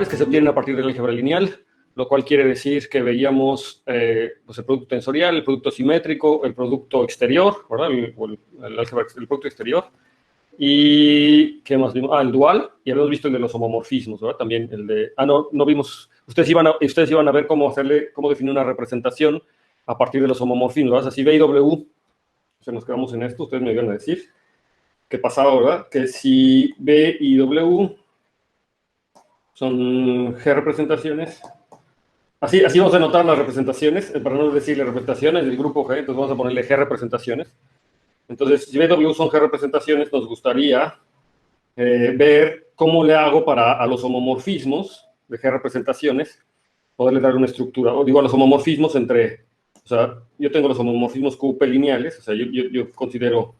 que se obtienen a partir del álgebra lineal, lo cual quiere decir que veíamos pues el producto tensorial, el producto simétrico, el producto exterior, ¿verdad? El producto exterior. ¿Y qué más vimos? El dual, y habíamos visto el de los homomorfismos, ¿verdad? También el de... no vimos... Ustedes iban a ver cómo definir una representación a partir de los homomorfismos, ¿verdad? O sea, si B y W, si nos quedamos en esto, ustedes me iban a decir qué pasaba, ¿verdad? Que si B y W son G representaciones, así vamos a anotar las representaciones, para no decirle representaciones del grupo G, entonces vamos a ponerle G representaciones. Entonces, si B y W son G representaciones, nos gustaría ver cómo le hago a los homomorfismos de G representaciones, poderle dar una estructura, o digo a los homomorfismos entre, o sea, yo tengo los homomorfismos QP lineales, o sea, yo considero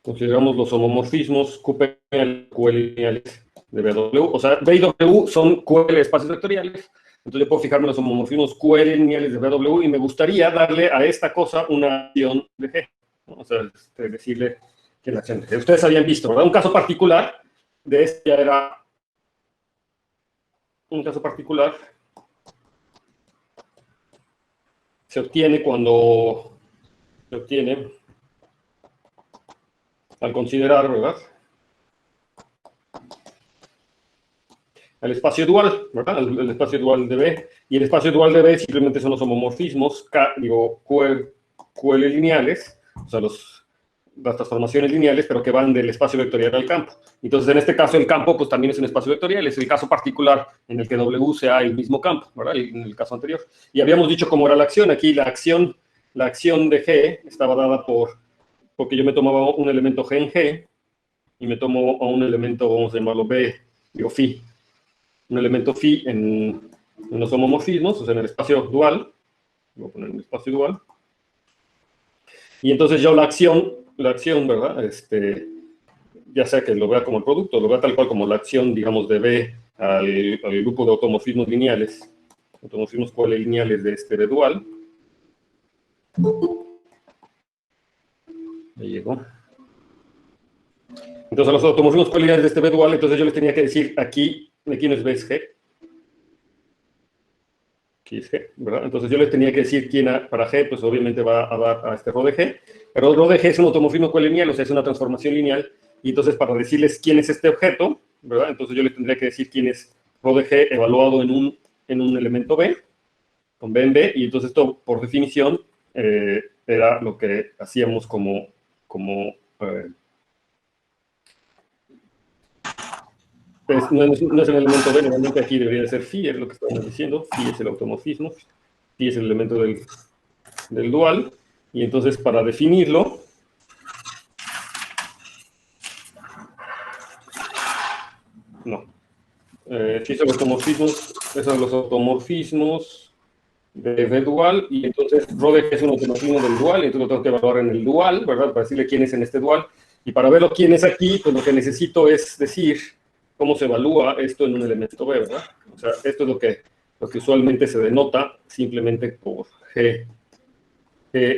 consideramos los homomorfismos QP lineales de BW, o sea, B y W son QL espacios vectoriales, entonces yo puedo fijarme en los homomorfismos QL lineales de BW y me gustaría darle a esta cosa una acción de G, ¿no? O sea, decirle que la acción de G. Ustedes habían visto, ¿verdad? Un caso particular de este ya era un caso particular se obtiene cuando se obtiene al considerar, ¿verdad? El espacio dual, ¿verdad? El espacio dual de B. Y el espacio dual de B simplemente son los homomorfismos, QL lineales, o sea, las transformaciones lineales, pero que van del espacio vectorial al campo. Entonces, en este caso, el campo pues también es un espacio vectorial, es el caso particular en el que W sea el mismo campo, ¿verdad? En el caso anterior. Y habíamos dicho cómo era la acción. Aquí la acción de G estaba dada porque yo me tomaba un elemento G en G y me tomo a un elemento, vamos a llamarlo B, digo phi, un elemento phi en los homomorfismos, o sea, en el espacio dual, voy a poner en el espacio dual, y entonces yo la acción, ¿verdad? Ya sea que lo vea como el producto, lo vea tal cual como la acción, digamos, de B al grupo de automorfismos lineales, automorfismos lineales de dual. Ahí llegó. Entonces, a los automorfismos lineales de este B dual, entonces yo les tenía que decir aquí, ¿de quién es B es G? Aquí es G, ¿verdad? Entonces yo les tenía que decir quién para G, pues obviamente va a dar a este rho de G, pero el rho de G es un automorfismo colineal, o sea, es una transformación lineal, y entonces para decirles quién es este objeto, ¿verdad? Entonces yo les tendría que decir quién es rho de G evaluado en un elemento B, con B en B, y entonces esto, por definición, era lo que hacíamos como pues no es el elemento B, normalmente aquí debería de ser phi, es lo que estamos diciendo, phi es el automorfismo, phi es el elemento del dual, y entonces para definirlo, no, phi son los automorfismos de B dual, y entonces rho de G es un automorfismo del dual, y entonces lo tengo que evaluar en el dual, ¿verdad? Para decirle quién es en este dual, y para verlo quién es aquí, pues lo que necesito es decir cómo se evalúa esto en un elemento B, ¿verdad? O sea, esto es lo que usualmente se denota simplemente por G,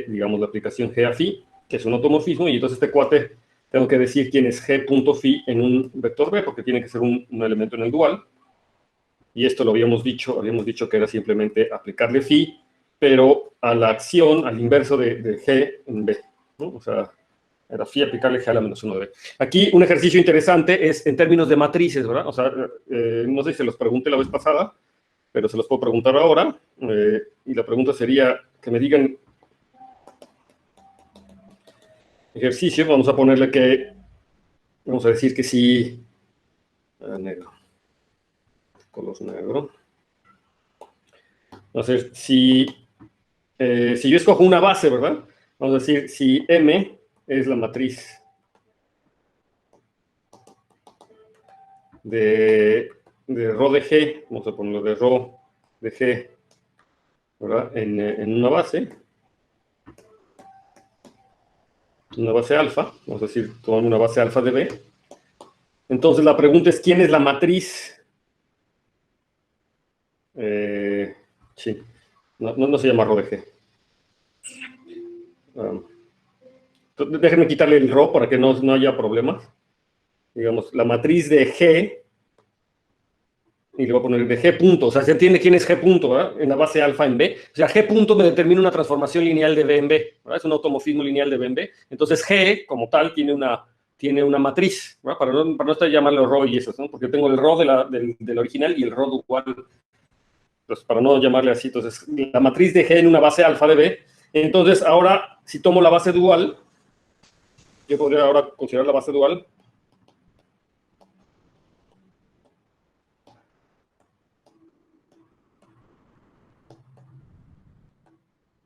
digamos, la aplicación G a phi, que es un automorfismo, y entonces este cuate tengo que decir quién es G.phi en un vector B, porque tiene que ser un elemento en el dual, y esto lo habíamos dicho que era simplemente aplicarle phi, pero a la acción, al inverso de G en B, ¿no? O sea, era phi aplicarle G a la menos 1 de B. Aquí un ejercicio interesante es en términos de matrices, ¿verdad? O sea, no sé si se los pregunté la vez pasada, pero se los puedo preguntar ahora, y la pregunta sería que me digan ejercicio, vamos a ponerle que, vamos a decir que si, negro, color negro, vamos a ver, si yo escojo una base, ¿verdad? Vamos a decir, si M es la matriz de rho de G, vamos a ponerlo de rho de G, ¿verdad? En una base alfa, vamos a decir, tomando una base alfa de B. Entonces la pregunta es, ¿quién es la matriz? Sí, no se llama rho de G. Déjenme quitarle el rho para que no haya problemas. Digamos, la matriz de G, y le voy a poner de G punto, o sea, se entiende quién es G punto, ¿verdad? En la base alfa en B. O sea, G punto me determina una transformación lineal de B en B, ¿verdad? Es un automorfismo lineal de B en B. Entonces, G, como tal, tiene una matriz, ¿verdad? Para no estar llamarlo rho y eso, ¿no? Porque tengo el rho del original y el rho dual. Entonces, para no llamarle así, entonces, la matriz de G en una base alfa de B. Entonces, ahora, si tomo la base dual, yo podría ahora considerar la base dual.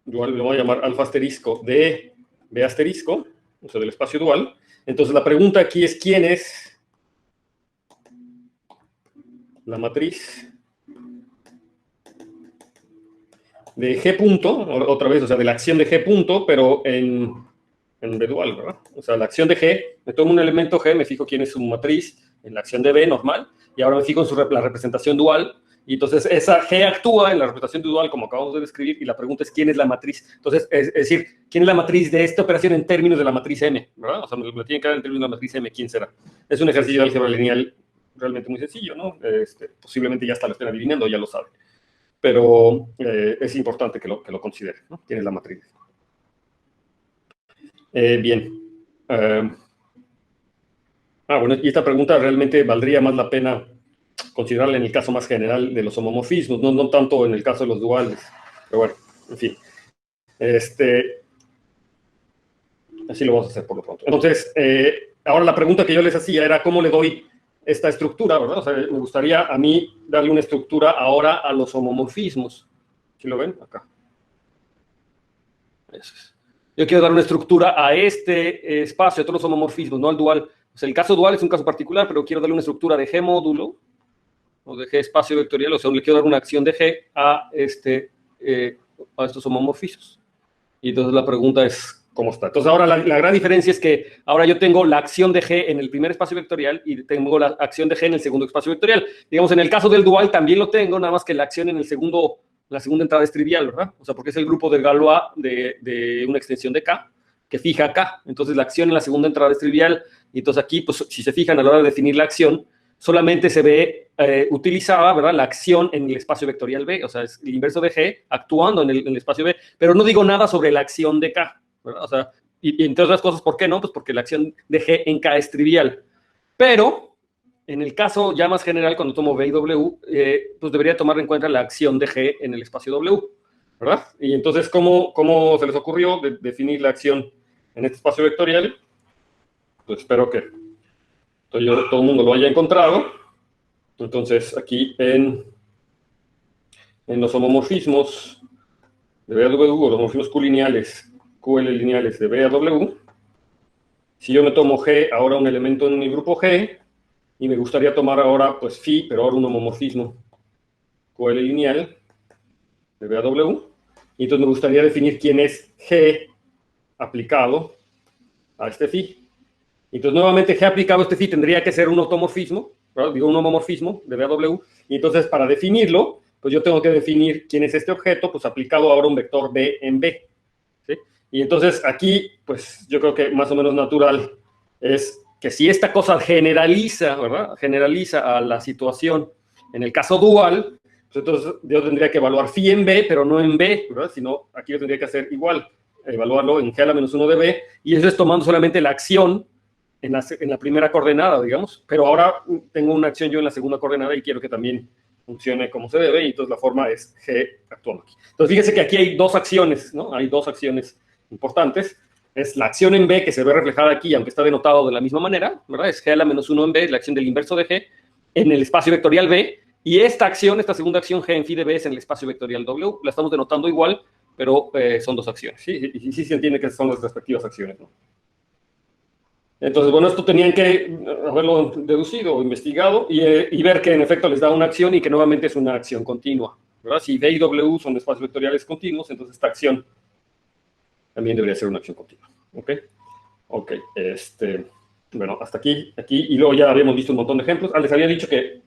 Dual, le voy a llamar alfa asterisco de B asterisco, o sea, del espacio dual. Entonces, la pregunta aquí es, ¿quién es la matriz de G punto? Otra vez, o sea, de la acción de G punto, pero en B dual, ¿verdad? O sea, la acción de G, me tomo un elemento G, me fijo quién es su matriz en la acción de B normal, y ahora me fijo en la representación dual, y entonces esa G actúa en la representación dual como acabamos de describir, y la pregunta es quién es la matriz. Entonces, es decir, ¿quién es la matriz de esta operación en términos de la matriz M? ¿Verdad? O sea, me tienen que dar en términos de la matriz M, ¿quién será? Es un ejercicio de álgebra lineal realmente muy sencillo, ¿no? Posiblemente ya hasta lo estén adivinando, ya lo saben. Pero es importante que lo consideren, ¿no? ¿Quién es la matriz? Bien. Bueno, y esta pregunta realmente valdría más la pena considerarla en el caso más general de los homomorfismos, no tanto en el caso de los duales. Pero bueno, en fin. Así lo vamos a hacer por lo pronto. Entonces, ahora la pregunta que yo les hacía era cómo le doy esta estructura, ¿verdad? O sea, me gustaría a mí darle una estructura ahora a los homomorfismos. ¿Sí lo ven? Acá. Eso es. Yo quiero dar una estructura a este espacio, a todos los homomorfismos, no al dual. O sea, el caso dual es un caso particular, pero quiero darle una estructura de G módulo, o de G espacio vectorial, o sea, le quiero dar una acción de G a estos homomorfismos. Y entonces la pregunta es, ¿cómo está? Entonces ahora la gran diferencia es que ahora yo tengo la acción de G en el primer espacio vectorial y tengo la acción de G en el segundo espacio vectorial. Digamos, en el caso del dual también lo tengo, nada más que la acción en la segunda entrada es trivial, ¿verdad? O sea, porque es el grupo de Galois de una extensión de K que fija K. Entonces la acción en la segunda entrada es trivial. Y entonces aquí, pues si se fijan a la hora de definir la acción, solamente se ve utilizada, ¿verdad? La acción en el espacio vectorial B, o sea, es el inverso de G actuando en el espacio B, pero no digo nada sobre la acción de K, ¿verdad? O sea, y entre otras cosas, ¿por qué no? Pues porque la acción de G en K es trivial. Pero, en el caso ya más general, cuando tomo B y W, pues debería tomar en cuenta la acción de G en el espacio W, ¿verdad? Y entonces, ¿cómo se les ocurrió definir la acción en este espacio vectorial? Pues espero que todo el mundo lo haya encontrado. Entonces, aquí en los homomorfismos de B a W, o los homomorfismos Q lineales, QL lineales de B a W, si yo me tomo G, ahora un elemento en mi grupo G, y me gustaría tomar ahora, pues, phi, pero ahora un homomorfismo QL lineal de B a W, y entonces me gustaría definir quién es G aplicado a este phi. Entonces, nuevamente, G aplicado a este phi tendría que ser un automorfismo, ¿verdad? Digo, un homomorfismo de B a W, y entonces, para definirlo, pues yo tengo que definir quién es este objeto, pues aplicado ahora un vector B en B, ¿sí? Y entonces, aquí, pues, yo creo que más o menos natural es que si esta cosa generaliza, ¿verdad? Generaliza a la situación en el caso dual, pues entonces yo tendría que evaluar phi en B, pero no en B, ¿verdad? Sino aquí yo tendría que hacer igual, evaluarlo en G a la menos 1 de B, y eso es tomando solamente la acción en la primera coordenada, digamos, pero ahora tengo una acción yo en la segunda coordenada y quiero que también funcione como se debe, y entonces la forma es G actuando aquí. Entonces, fíjense que aquí hay dos acciones, ¿no? Hay dos acciones importantes. Es la acción en B que se ve reflejada aquí, aunque está denotado de la misma manera, ¿verdad? Es G a la menos 1 en B, es la acción del inverso de G, en el espacio vectorial B, y esta acción, esta segunda acción G en phi de B es en el espacio vectorial W, la estamos denotando igual, pero son dos acciones, ¿sí? Y sí se entiende que son las respectivas acciones, ¿no? Entonces, bueno, esto tenían que haberlo deducido o investigado y ver que en efecto les da una acción y que nuevamente es una acción continua, ¿verdad? Si B y W son espacios vectoriales continuos, entonces esta acción también debería ser una acción continua, ¿ok? Ok, bueno, hasta aquí, y luego ya habíamos visto un montón de ejemplos. Les había dicho que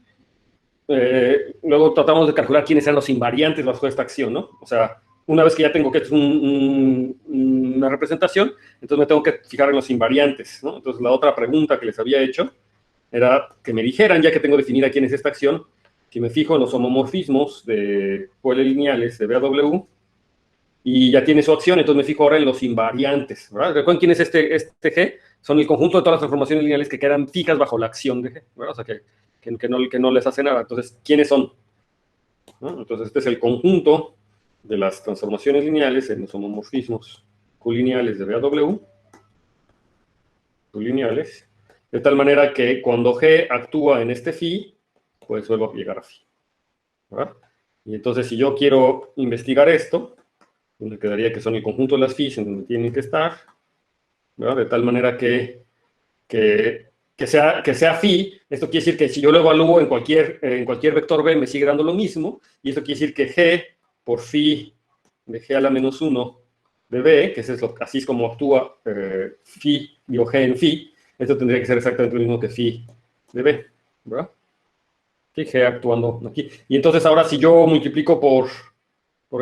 luego tratamos de calcular quiénes eran los invariantes bajo esta acción, ¿no? O sea, una vez que ya tengo que es una representación, entonces me tengo que fijar en los invariantes, ¿no? Entonces, la otra pregunta que les había hecho era que me dijeran, ya que tengo definida quién es esta acción, si me fijo en los homomorfismos de QL lineales de BW, y ya tiene su acción, entonces me fijo ahora en los invariantes, ¿verdad? ¿Recuerdan quién es este G? Son el conjunto de todas las transformaciones lineales que quedan fijas bajo la acción de G, ¿verdad? O sea, que no les hace nada. Entonces, ¿quiénes son? ¿No? Entonces, este es el conjunto de las transformaciones lineales en los homomorfismos Q-lineales de BW, Q-lineales, de tal manera que cuando G actúa en este phi, pues vuelvo a llegar a phi, ¿verdad? Y entonces, si yo quiero investigar esto, me quedaría que son el conjunto de las phis en donde tienen que estar, ¿verdad? De tal manera que sea phi, esto quiere decir que si yo lo evalúo en cualquier vector B me sigue dando lo mismo, y esto quiere decir que G por phi de G a la menos 1 de B, que así es como actúa phi, digo G en phi, esto tendría que ser exactamente lo mismo que phi de B, ¿verdad? Sí, G actuando aquí. Y entonces ahora si yo multiplico por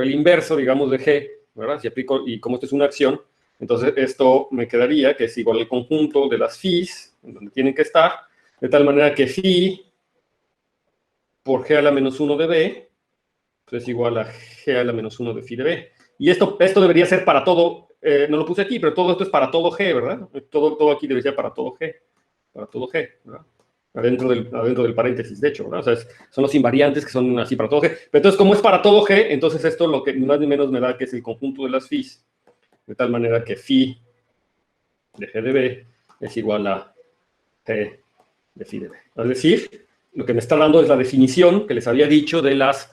el inverso, digamos, de G, ¿verdad? Si aplico, y como esto es una acción, entonces esto me quedaría que es igual al conjunto de las phis, en donde tienen que estar, de tal manera que phi por G a la menos 1 de B, pues es igual a G a la menos 1 de phi de B. Y esto debería ser para todo, no lo puse aquí, pero todo esto es para todo G, ¿verdad? Todo aquí debería ser para todo G, ¿verdad? Adentro del paréntesis, de hecho, ¿verdad? O sea, son los invariantes que son así para todo G. Pero entonces, como es para todo G, entonces esto lo que más ni menos me da que es el conjunto de las phis, de tal manera que phi de G de B es igual a G de phi de B. Es decir, lo que me está dando es la definición que les había dicho de las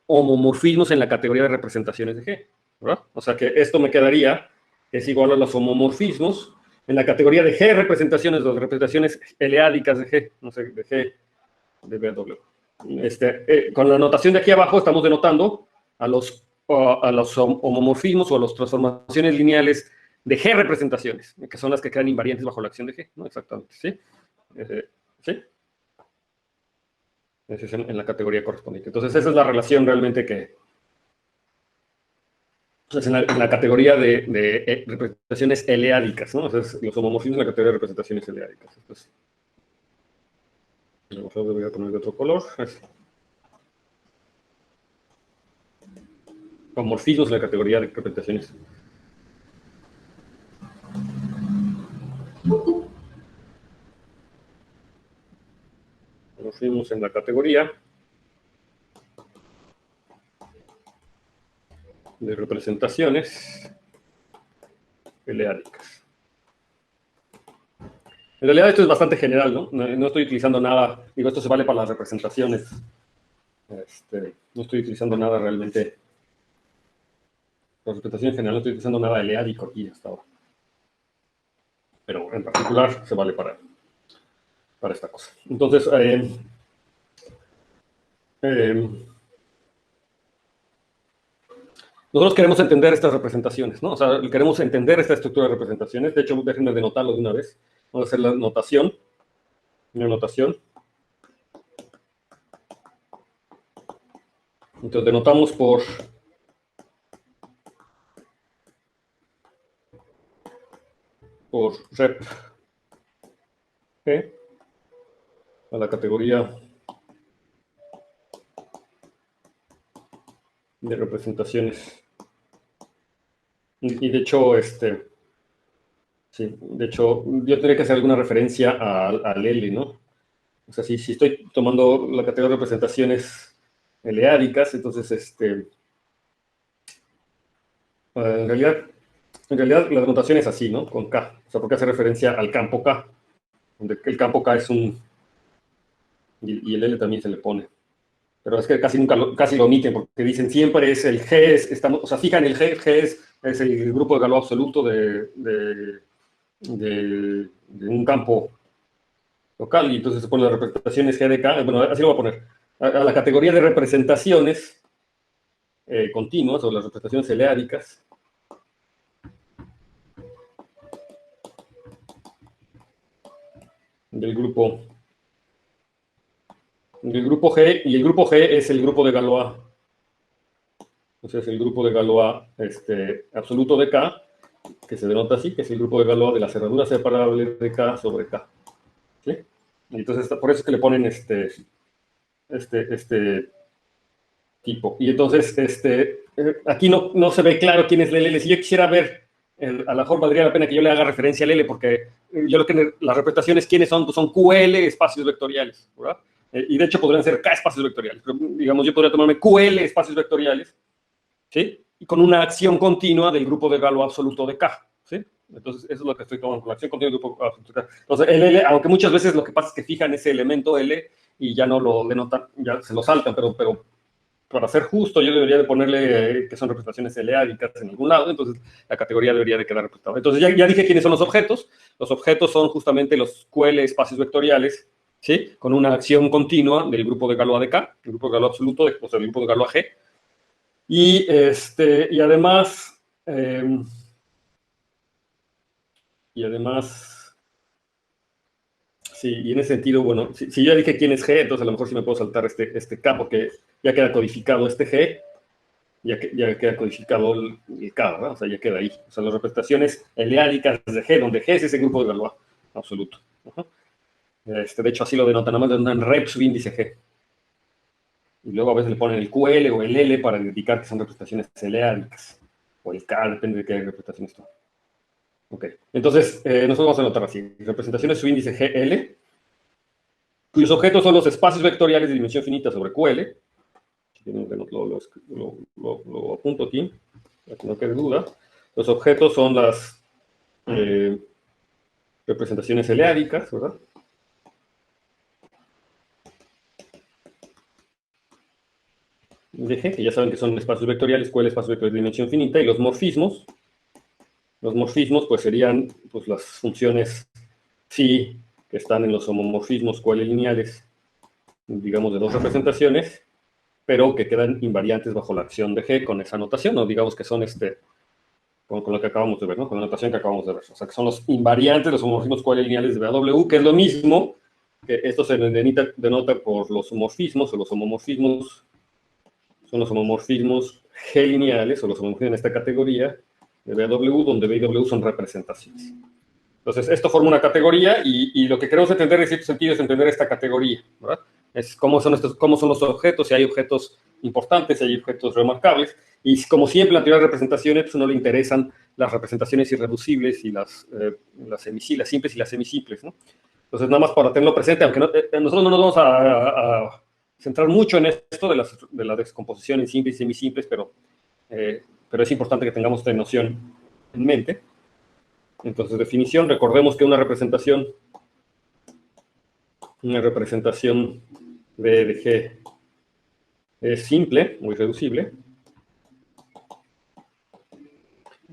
homomorfismos en la categoría de representaciones de G, ¿verdad? O sea que esto me quedaría, es igual a los homomorfismos en la categoría de G representaciones, las representaciones eleádicas de G, no sé, de G de BW. Con la notación de aquí abajo estamos denotando a los homomorfismos o a las transformaciones lineales de G representaciones, que son las que crean invariantes bajo la acción de G, ¿no? Exactamente, ¿sí? ¿Sí? Esa es en la categoría correspondiente. Entonces, esa es la relación realmente que... Pues en la categoría de representaciones eleádicas, ¿no? O sea, los homomorfismos en la categoría de representaciones eleádicas. Entonces, a lo mejor voy a poner de otro color. Homomorfismos en la categoría de representaciones. Homomorfismos en la categoría de representaciones eleádicas. En realidad esto es bastante general, ¿no? No estoy utilizando nada, digo, esto se vale para las representaciones. No estoy utilizando nada realmente, la representación en general no estoy utilizando nada eleádico aquí hasta ahora. Pero en particular se vale para esta cosa. Entonces, nosotros queremos entender estas representaciones, ¿no? O sea, queremos entender esta estructura de representaciones. De hecho, déjenme denotarlo de una vez. Vamos a hacer la notación. Una notación. Entonces, denotamos por rep G a la categoría de representaciones. Y de hecho, sí, de hecho, yo tendría que hacer alguna referencia al L, ¿no? O sea, si estoy tomando la categoría de representaciones eleádicas, entonces, en realidad la notación es así, ¿no? Con K. O sea, porque hace referencia al campo K, donde el campo K es un... Y el L también se le pone. Pero es que casi lo omiten, porque dicen siempre es el G, o sea, fijan el G es el grupo de Galois absoluto de un campo local, y entonces se pone las representaciones G de K, bueno, así lo voy a poner, a la categoría de representaciones continuas, o las representaciones eleádicas, del grupo G, y el grupo G es el grupo de Galois Entonces, el grupo de Galois absoluto de K, que se denota así, que es el grupo de Galois de la cerradura separable de K sobre K. ¿Sí? Y entonces, por eso es que le ponen este tipo. Y entonces, aquí no se ve claro quién es el L. Si yo quisiera ver, a lo mejor valdría la pena que yo le haga referencia al L, porque yo lo que las representaciones, ¿quiénes son? Pues son QL espacios vectoriales, ¿verdad? Y de hecho podrían ser K espacios vectoriales. Pero, digamos, yo podría tomarme QL espacios vectoriales, ¿sí? Y con una acción continua del grupo de Galois absoluto de K, ¿sí? Entonces, eso es lo que estoy tomando, con la acción continua del grupo absoluto de K. Entonces, el L, aunque muchas veces lo que pasa es que fijan ese elemento L y ya no lo denotan, ya se lo saltan, pero para ser justo, yo debería de ponerle que son representaciones eleádicas en algún lado, entonces la categoría debería de quedar representada. Entonces ya dije quiénes son los objetos. Los objetos son justamente los QL espacios vectoriales, ¿sí? Con una acción continua del grupo de Galois de K, el grupo de Galois absoluto, o sea, el grupo de Galois G. Y además, sí, y en ese sentido, bueno, si yo ya dije quién es G, entonces a lo mejor sí me puedo saltar este K, porque ya queda codificado este G, ya queda codificado el K, ¿verdad? O sea, ya queda ahí. O sea, las representaciones eleádicas de G, donde G es ese grupo de Galois absoluto. De hecho, así lo denotan, nada más denotan rep subíndice G. Y luego a veces le ponen el QL o el L para indicar que son representaciones eleádicas. O el K, depende de qué representación está. Ok, entonces nosotros vamos a anotar así. Representaciones subíndice GL, cuyos objetos son los espacios vectoriales de dimensión finita sobre QL. Lo apunto aquí, para que no quede duda. Los objetos son las representaciones eleádicas, ¿verdad? De G, que ya saben que son espacios vectoriales, QL espacio vectorial de dimensión finita, y los morfismos pues serían pues, las funciones phi que están en los homomorfismos QL lineales, digamos de dos representaciones, pero que quedan invariantes bajo la acción de G con esa notación, ¿no? Digamos que son con lo que acabamos de ver, ¿no? Con la notación que acabamos de ver. O sea, que son los invariantes, los homomorfismos QL lineales de BW, que es lo mismo, que esto se denota por los homomorfismos, o los homomorfismos, son los homomorfismos G lineales, o los homomorfismos en esta categoría de BW, donde BW son representaciones. Entonces, esto forma una categoría y lo que queremos entender en cierto sentido es entender esta categoría, ¿verdad? Es cómo son los objetos, si hay objetos importantes, si hay objetos remarcables, y como siempre en las teoría de representaciones, pues a uno le interesan las representaciones irreducibles y las simples y las semisimples, ¿no? Entonces, nada más para tenerlo presente, aunque nosotros no nos vamos a centrar mucho en esto de la descomposición en simples y semisimples, pero es importante que tengamos esta noción en mente. Entonces, definición, recordemos que una representación de G es simple o irreducible.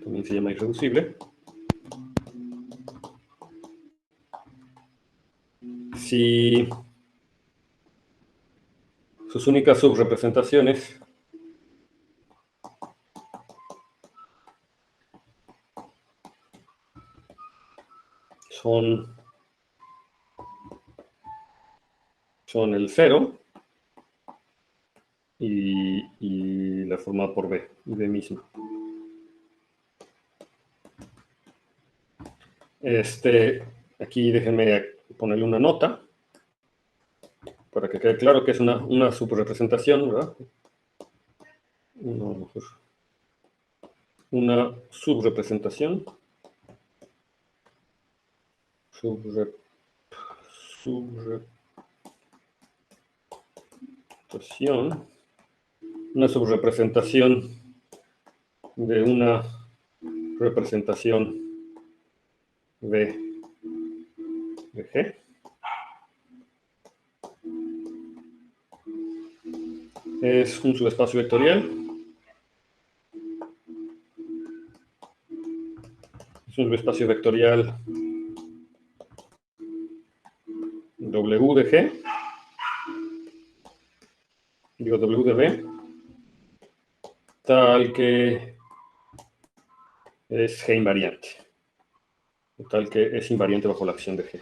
También se llama irreducible. Si sus únicas subrepresentaciones son el 0 y la formada por B, B misma. Aquí déjenme ponerle una nota para que quede claro que es una subrepresentación, ¿verdad? Una subrepresentación. Una subrepresentación de una representación de G. Es un subespacio vectorial. Es un subespacio vectorial W de G. Digo W de B. Tal que es G invariante. Tal que es invariante bajo la acción de G.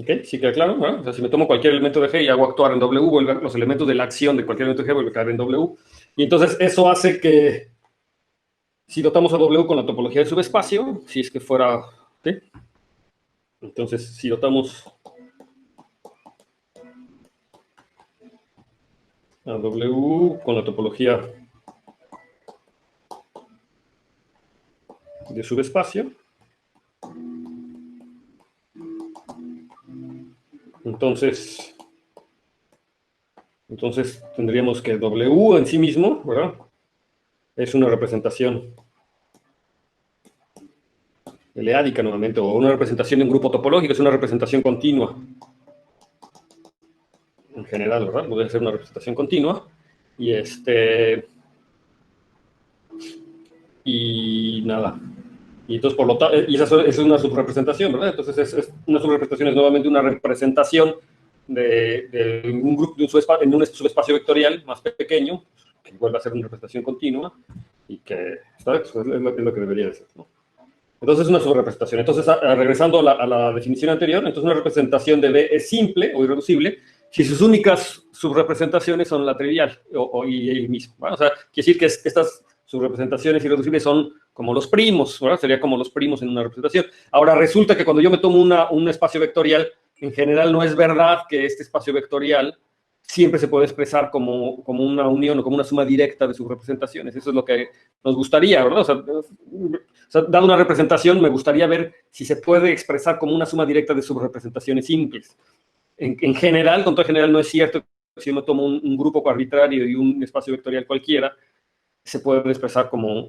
¿Ok? ¿Sí queda claro? ¿No? O sea, si me tomo cualquier elemento de G y hago actuar en W, vuelven los elementos de la acción de cualquier elemento de G vuelven a caer en W. Y entonces eso hace que, si dotamos a W con la topología de subespacio, si es que fuera... ¿sí? Entonces, si dotamos a W con la topología de subespacio, entonces tendríamos que W en sí mismo, ¿verdad? Es una representación eleádica nuevamente, o una representación de un grupo topológico, es una representación continua. En general, ¿verdad? Puede ser una representación continua. Y nada. Y entonces, por lo tanto, y esa es una subrepresentación, ¿verdad? Entonces, una subrepresentación es nuevamente una representación de un grupo, en un subespacio vectorial más pequeño, que vuelve a ser una representación continua, y que, ¿sabes? Es lo que debería de ser, ¿no? Entonces, es una subrepresentación. Entonces, regresando a la definición anterior, entonces una representación de B es simple o irreducible si sus únicas subrepresentaciones son la trivial y el mismo, ¿verdad? O sea, quiere decir que estas subrepresentaciones irreducibles son como los primos, ¿verdad? Sería como los primos en una representación. Ahora, resulta que cuando yo me tomo un espacio vectorial, en general no es verdad que este espacio vectorial siempre se puede expresar como una unión o como una suma directa de sus representaciones. Eso es lo que nos gustaría, ¿verdad? O sea, dada una representación, me gustaría ver si se puede expresar como una suma directa de sus representaciones simples. En general, con todo general, no es cierto. Si yo me tomo un grupo arbitrario y un espacio vectorial cualquiera, se puede expresar como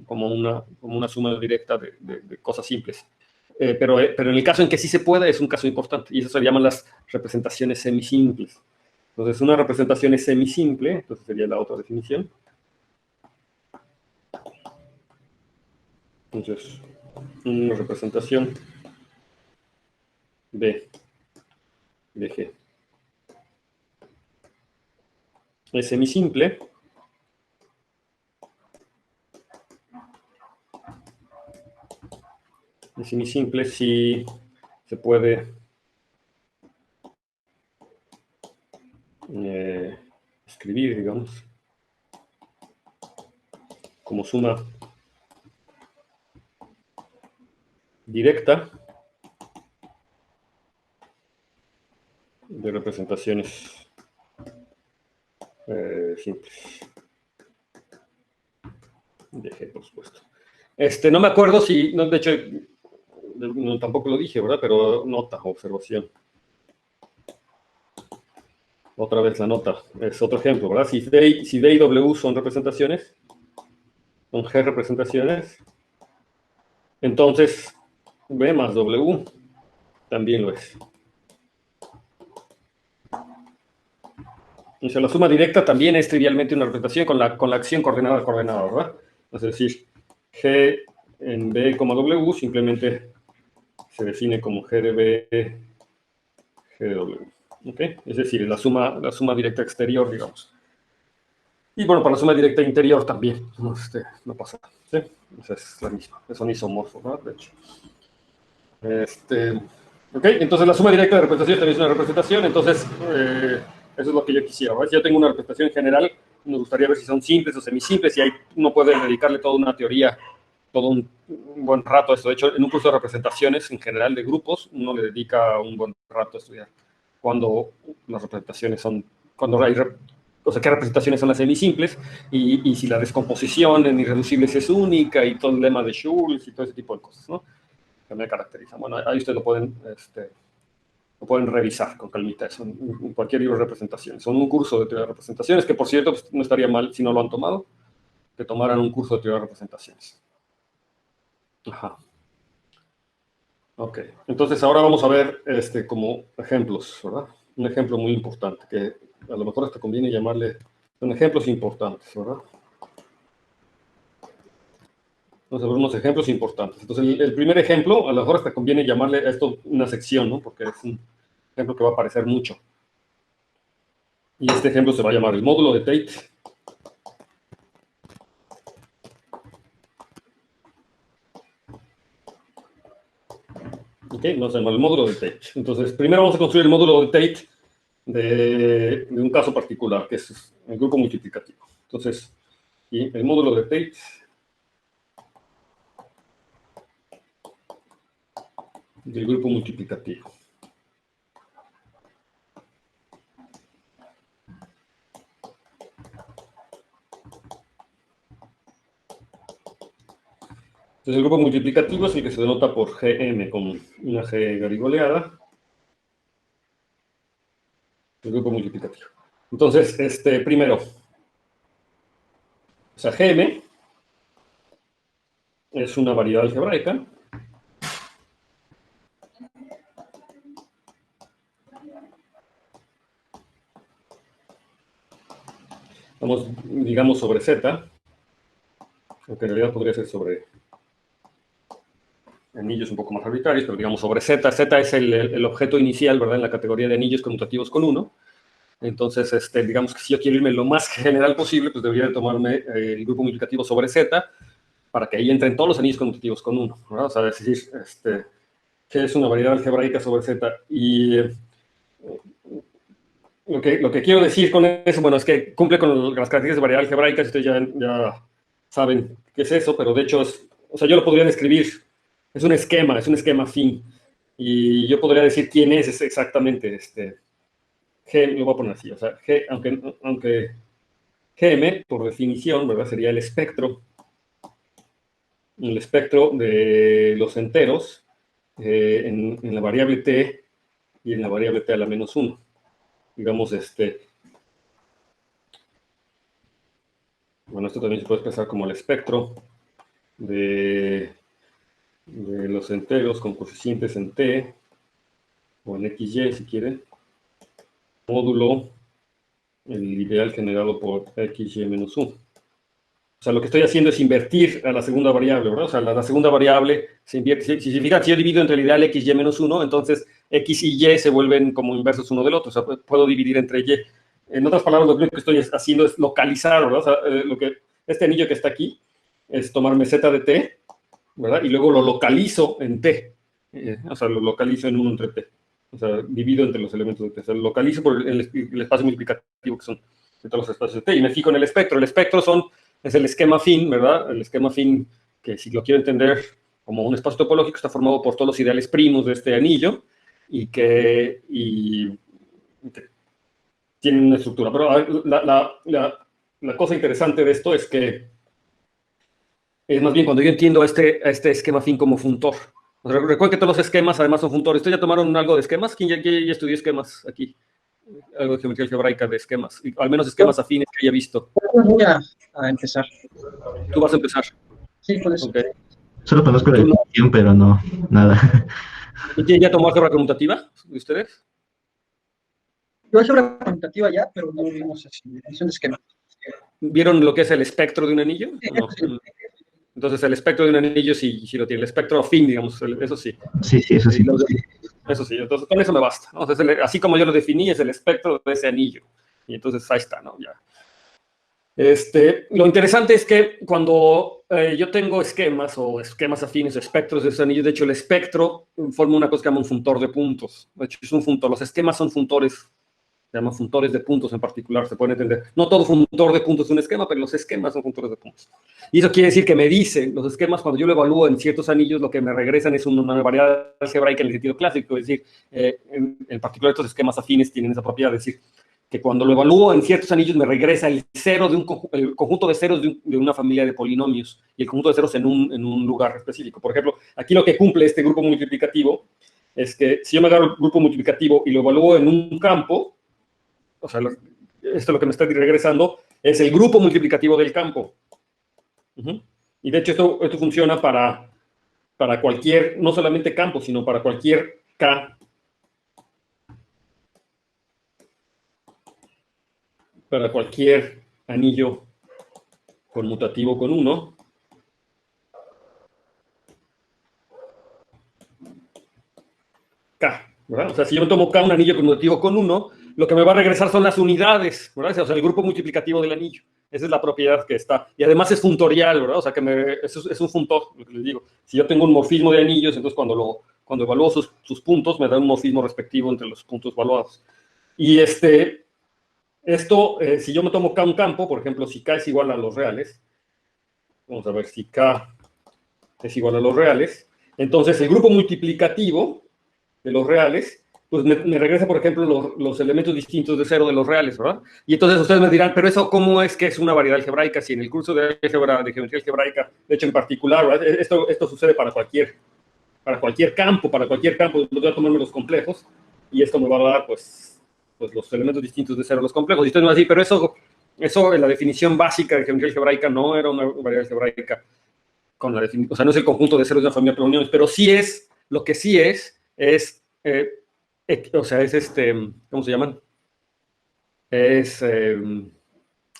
una suma directa de cosas simples. Pero en el caso en que sí se puede, es un caso importante, y eso se llaman las representaciones semisimples. Entonces, una representación es semisimple, entonces sería la otra definición. Entonces, una representación de G es semisimple si se puede escribir, digamos, como suma directa de representaciones simples de G, por supuesto. No me acuerdo si, no, de hecho, no, tampoco lo dije, ¿verdad? Pero nota, observación. Otra vez la nota, es otro ejemplo, ¿verdad? Si D y W son representaciones, son G representaciones, entonces B más W también lo es. O sea, la suma directa también es trivialmente una representación con la acción coordenada, ¿verdad? Es decir, G en B, W simplemente se define como G de B, G de W. ¿Ok? Es decir, la suma directa exterior, digamos. Y bueno, para la suma directa interior también. No pasa nada. ¿Sí? Esa es la misma. Son isomorfos, ¿no? De hecho. Ok, entonces la suma directa de representación también es una representación. Entonces, eso es lo que yo quisiera. ¿Verdad? Si yo tengo una representación en general, nos gustaría ver si son simples o semisimples. Y ahí uno puede dedicarle toda una teoría, todo un buen rato a esto. De hecho, en un curso de representaciones en general de grupos, uno le dedica un buen rato a estudiar cuando las representaciones son, cuando hay, o sea, qué representaciones son las semisimples y si la descomposición en irreducibles es única y todo el lema de Schulz y todo ese tipo de cosas, ¿no? Que me caracterizan. Bueno, ahí ustedes lo pueden revisar con calmita, eso, en cualquier libro de representaciones. Son un curso de teoría de representaciones, que por cierto, pues, no estaría mal si no lo han tomado, que tomaran un curso de teoría de representaciones. Ajá. Ok, entonces ahora vamos a ver como ejemplos, ¿verdad? Un ejemplo muy importante, que a lo mejor hasta conviene llamarle, son ejemplos importantes, ¿verdad? Vamos a ver unos ejemplos importantes. Entonces, el primer ejemplo, a lo mejor hasta conviene llamarle a esto una sección, ¿no? Porque es un ejemplo que va a aparecer mucho. Y este ejemplo se va a llamar el módulo de Tate. Ok, ¿Ok? No se llama el módulo de Tate. Entonces, primero vamos a construir el módulo de Tate de un caso particular, que es el grupo multiplicativo. Entonces, y el módulo de Tate del grupo multiplicativo. Entonces, el grupo multiplicativo es el que se denota por Gm con una G garigoleada. El grupo multiplicativo. Entonces, primero, o sea, Gm es una variedad algebraica. Vamos, digamos, sobre Z, aunque en realidad podría ser sobre anillos un poco más arbitrarios, pero digamos sobre Z. Z es el objeto inicial, ¿verdad?, en la categoría de anillos conmutativos con 1. Entonces, digamos que si yo quiero irme lo más general posible, pues debería de tomarme el grupo multiplicativo sobre Z, para que ahí entren todos los anillos conmutativos con 1, ¿verdad? O sea, es decir, que es una variedad algebraica sobre Z. Y lo que quiero decir con eso, bueno, es que cumple con las características de variedad algebraica, ustedes ya saben qué es eso, pero de hecho, o sea, yo lo podría describir, es un esquema fin, y yo podría decir quién es exactamente G, lo voy a poner así, o sea, G, aunque Gm, por definición, ¿verdad?, sería el espectro de los enteros en la variable t y en la variable t a la menos 1. Digamos, bueno, esto también se puede expresar como el espectro de los enteros con coeficientes en t, o en xy, si quieren, módulo el ideal generado por xy menos 1. O sea, lo que estoy haciendo es invertir a la segunda variable, ¿verdad? O sea, la segunda variable se invierte. Si fijan, si yo divido entre el ideal xy menos 1, entonces x y y se vuelven como inversos uno del otro. O sea, puedo dividir entre y. En otras palabras, lo que estoy haciendo es localizar, ¿verdad? O sea, este anillo que está aquí es tomarme z de t, ¿verdad? Y luego lo localizo en t. O sea, lo localizo en 1 entre t. O sea, divido entre los elementos de t. O sea, lo localizo por el espacio multiplicativo que son de todos los espacios de t. Y me fijo en el espectro. El espectro es el esquema fin, ¿verdad? El esquema fin, que si lo quiero entender como un espacio topológico, está formado por todos los ideales primos de este anillo y que tienen una estructura. Pero la cosa interesante de esto es que es más bien cuando yo entiendo este esquema fin como funtor. O sea, recuerden que todos los esquemas además son funtores. ¿Ustedes ya tomaron algo de esquemas? ¿Quién ya estudió esquemas aquí? Algo de geometría algebraica de esquemas, al menos esquemas afines que haya visto. Voy a empezar. Tú vas a empezar. Sí, por eso. Okay. Solo conozco la definición, pero no, nada. ¿Y quién ya tomó álgebra conmutativa de ustedes? Yo álgebra conmutativa ya, pero no vimos definición de esquema. ¿Vieron lo que es el espectro de un anillo? Sí, ¿No? Entonces, el espectro de un anillo sí lo tiene. El espectro afín, digamos, eso sí. Sí, eso sí. Eso sí, entonces con eso me basta, ¿no? Entonces, así como yo lo definí, es el espectro de ese anillo. Y entonces ahí está, ¿no? Ya. Lo interesante es que cuando yo tengo esquemas o esquemas afines o espectros de ese anillo, de hecho el espectro forma una cosa que se llama un funtor de puntos. De hecho es un funtor, los esquemas son funtores, se llaman funtores de puntos en particular, se puede entender. No todo funtor de puntos es un esquema, pero los esquemas son funtores de puntos. Y eso quiere decir que me dicen, los esquemas cuando yo lo evalúo en ciertos anillos, lo que me regresan es una variedad algebraica en el sentido clásico, es decir, en particular estos esquemas afines tienen esa propiedad, es decir, que cuando lo evalúo en ciertos anillos me regresa el conjunto de ceros de una familia de polinomios y el conjunto de ceros en un lugar específico. Por ejemplo, aquí lo que cumple este grupo multiplicativo es que si yo me agarro el grupo multiplicativo y lo evalúo en un campo, o sea, esto es lo que me está regresando, es el grupo multiplicativo del campo. Y de hecho esto funciona para cualquier, no solamente campo, sino para cualquier K. Para cualquier anillo conmutativo con 1. K, ¿verdad? O sea, si yo tomo K, un anillo conmutativo con 1, lo que me va a regresar son las unidades, ¿verdad? O sea, el grupo multiplicativo del anillo. Esa es la propiedad que está. Y además es funtorial, ¿verdad? O sea, es un funtor, lo que les digo. Si yo tengo un morfismo de anillos, entonces cuando cuando evalúo sus puntos, me da un morfismo respectivo entre los puntos evaluados. Y si yo me tomo K un campo, por ejemplo, si K es igual a los reales, vamos a ver si K es igual a los reales, entonces el grupo multiplicativo de los reales, pues me regresa, por ejemplo, los elementos distintos de 0 de los reales, ¿verdad? Y entonces ustedes me dirán, pero eso, ¿cómo es que es una variedad algebraica? Si en el curso de geometría algebraica, de hecho en particular, ¿verdad? Esto sucede para cualquier campo, voy a tomarme los complejos, y esto me va a dar, pues los elementos distintos de 0 los complejos. Y ustedes me van a decir, pero eso en la definición básica de geometría algebraica no era una variedad algebraica con la definición, o sea, no es el conjunto de ceros de una familia de polinomios, pero sí es, lo que sí es o sea, es ¿cómo se llaman? Es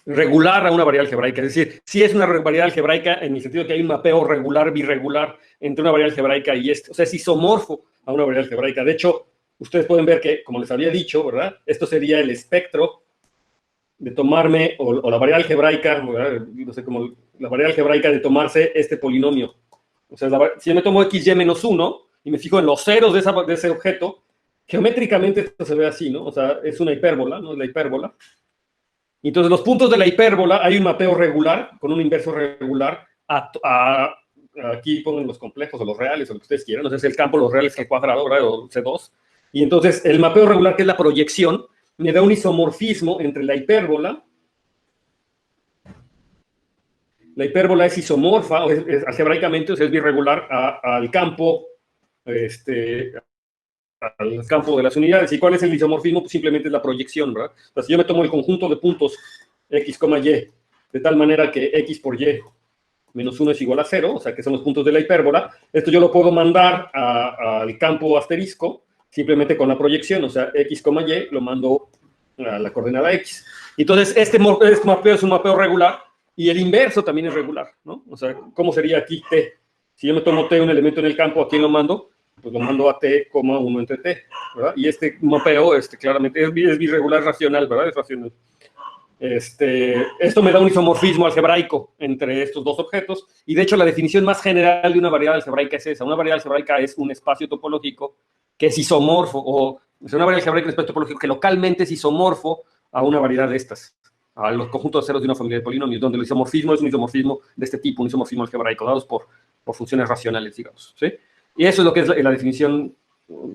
regular a una variedad algebraica. Es decir, sí es una variedad algebraica en el sentido que hay un mapeo regular, birregular entre una variedad algebraica y o sea, es isomorfo a una variedad algebraica. De hecho, ustedes pueden ver que, como les había dicho, ¿verdad? Esto sería el espectro de tomarme, o la variedad algebraica, ¿verdad? No sé cómo, la variedad algebraica de tomarse este polinomio. O sea, si yo me tomo xy menos 1 y me fijo en los ceros de ese objeto, geométricamente esto se ve así, ¿no? O sea, es una hipérbola, ¿no? Es la hipérbola. Y entonces los puntos de la hipérbola, hay un mapeo regular, con un inverso regular, aquí ponen los complejos o los reales o lo que ustedes quieran, entonces el campo, los reales al cuadrado, ¿verdad? O C2. Y entonces el mapeo regular, que es la proyección, me da un isomorfismo entre la hipérbola. La hipérbola es isomorfa, algebraicamente, o sea, es birregular al campo, al campo de las unidades. ¿Y cuál es el isomorfismo? Pues simplemente es la proyección, ¿verdad? O sea, si yo me tomo el conjunto de puntos x, y, de tal manera que x por y menos 1 es igual a 0, o sea, que son los puntos de la hipérbola, esto yo lo puedo mandar al campo asterisco, simplemente con la proyección, o sea, x, y, lo mando a la coordenada x. Entonces, este mapeo es un mapeo regular, y el inverso también es regular, ¿no? O sea, ¿cómo sería aquí t? Si yo me tomo t, un elemento en el campo, ¿a quién lo mando? Pues lo mando a t, 1 entre t, ¿verdad? Y este mapeo, claramente, es birregular racional, ¿verdad? Es racional. Esto me da un isomorfismo algebraico entre estos dos objetos, y de hecho la definición más general de una variedad algebraica es esa. Una variedad algebraica es un espacio topológico que es isomorfo, o sea, una variedad algebraica es un espacio topológico que localmente es isomorfo a una variedad de estas, a los conjuntos de ceros de una familia de polinomios, donde el isomorfismo es un isomorfismo de este tipo, un isomorfismo algebraico, dados por funciones racionales, digamos, ¿sí? Y eso es lo que es la definición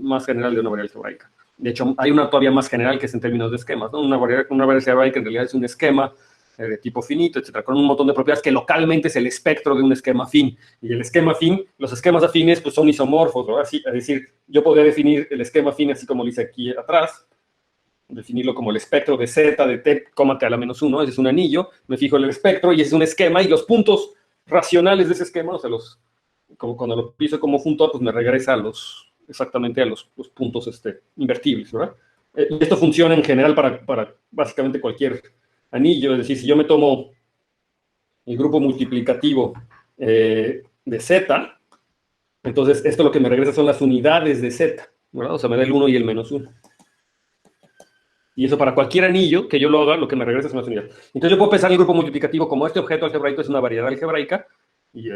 más general de una variedad algebraica. De hecho, hay una todavía más general que es en términos de esquemas, ¿no? Una variedad algebraica en realidad es un esquema de tipo finito, etcétera, con un montón de propiedades que localmente es el espectro de un esquema fin. Y el esquema fin, los esquemas afines, pues son isomorfos, ¿verdad? Es decir, yo podría definir el esquema fin así como lo hice aquí atrás, definirlo como el espectro de z de t, t a la menos 1, ese es un anillo, me fijo en el espectro y ese es un esquema, y los puntos racionales de ese esquema, o sea, como cuando lo piso como funtor, pues me regresa exactamente a los puntos invertibles, ¿verdad? Y esto funciona en general para básicamente cualquier anillo, es decir, si yo me tomo el grupo multiplicativo de z, entonces esto lo que me regresa son las unidades de z, ¿verdad? O sea, me da el 1 y el menos 1. Y eso para cualquier anillo que yo lo haga, lo que me regresa son las unidades. Entonces yo puedo pensar en el grupo multiplicativo como este objeto algebraico es una variedad algebraica, y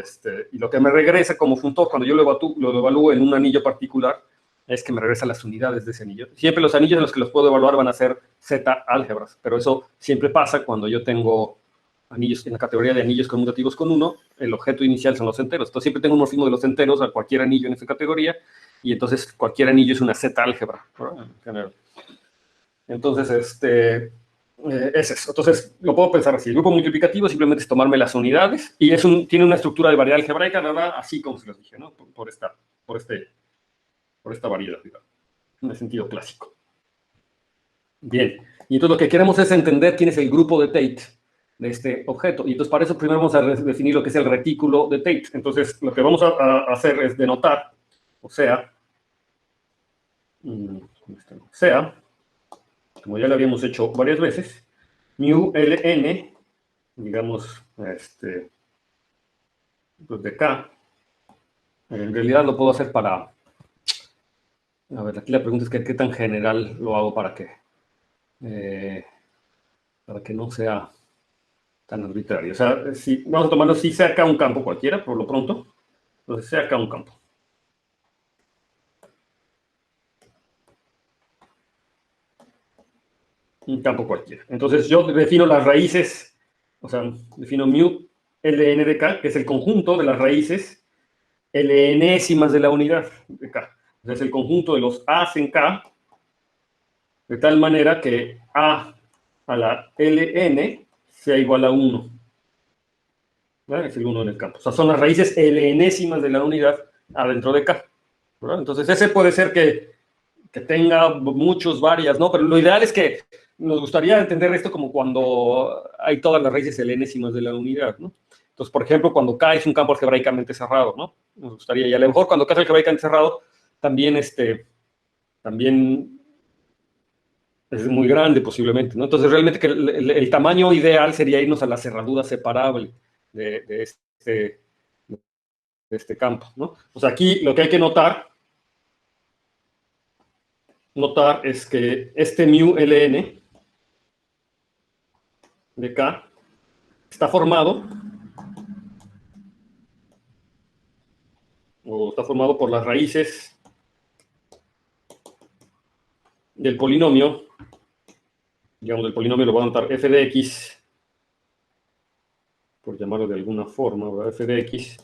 lo que me regresa como funtor cuando yo lo evalúo en un anillo particular es que me regresa las unidades de ese anillo. Siempre los anillos en los que los puedo evaluar van a ser Z álgebras, pero eso siempre pasa cuando yo tengo anillos en la categoría de anillos conmutativos con 1, el objeto inicial son los enteros. Entonces siempre tengo un morfismo de los enteros a cualquier anillo en esa categoría, y entonces cualquier anillo es una Z álgebra, ¿verdad? En general. Entonces, es eso. Entonces, lo puedo pensar así. El grupo multiplicativo simplemente es tomarme las unidades, y tiene una estructura de variedad algebraica, nada así como se los dije, ¿no? Por esta variedad, digamos, en el sentido clásico. Bien. Y entonces lo que queremos es entender quién es el grupo de Tate de este objeto. Y entonces para eso primero vamos a definir lo que es el retículo de Tate. Entonces, lo que vamos a hacer es denotar, o sea, como ya lo habíamos hecho varias veces, mu ln, digamos, pues de K. En realidad lo puedo hacer para... A ver, aquí la pregunta es que qué tan general lo hago para que no sea tan arbitrario. O sea, vamos a tomarlo si sea K un campo cualquiera, por lo pronto. Entonces sea K un campo. un campo cualquiera. Entonces yo defino las raíces, o sea, defino mu ln de K, que es el conjunto de las raíces lnésimas de la unidad de K. Es el conjunto de los A's en K, de tal manera que A a la ln sea igual a 1. ¿Vale? Es el 1 en el campo. O sea, son las raíces lnésimas de la unidad adentro de K. ¿Verdad? Entonces, ese puede ser que tenga muchos, varias, ¿no? Pero lo ideal es que nos gustaría entender esto como cuando hay todas las raíces lnésimas de la unidad, ¿no? Entonces, por ejemplo, cuando K es un campo algebraicamente cerrado, ¿no? Nos gustaría, y a lo mejor cuando K es algebraicamente cerrado, también es muy grande posiblemente, ¿no? Entonces, realmente que el tamaño ideal sería irnos a la cerradura separable de este campo, ¿no? O sea, aquí lo que hay que notar es que este mu ln de K está formado por las raíces del polinomio, digamos, del polinomio lo voy a anotar f de x, por llamarlo de alguna forma, ¿verdad? F de x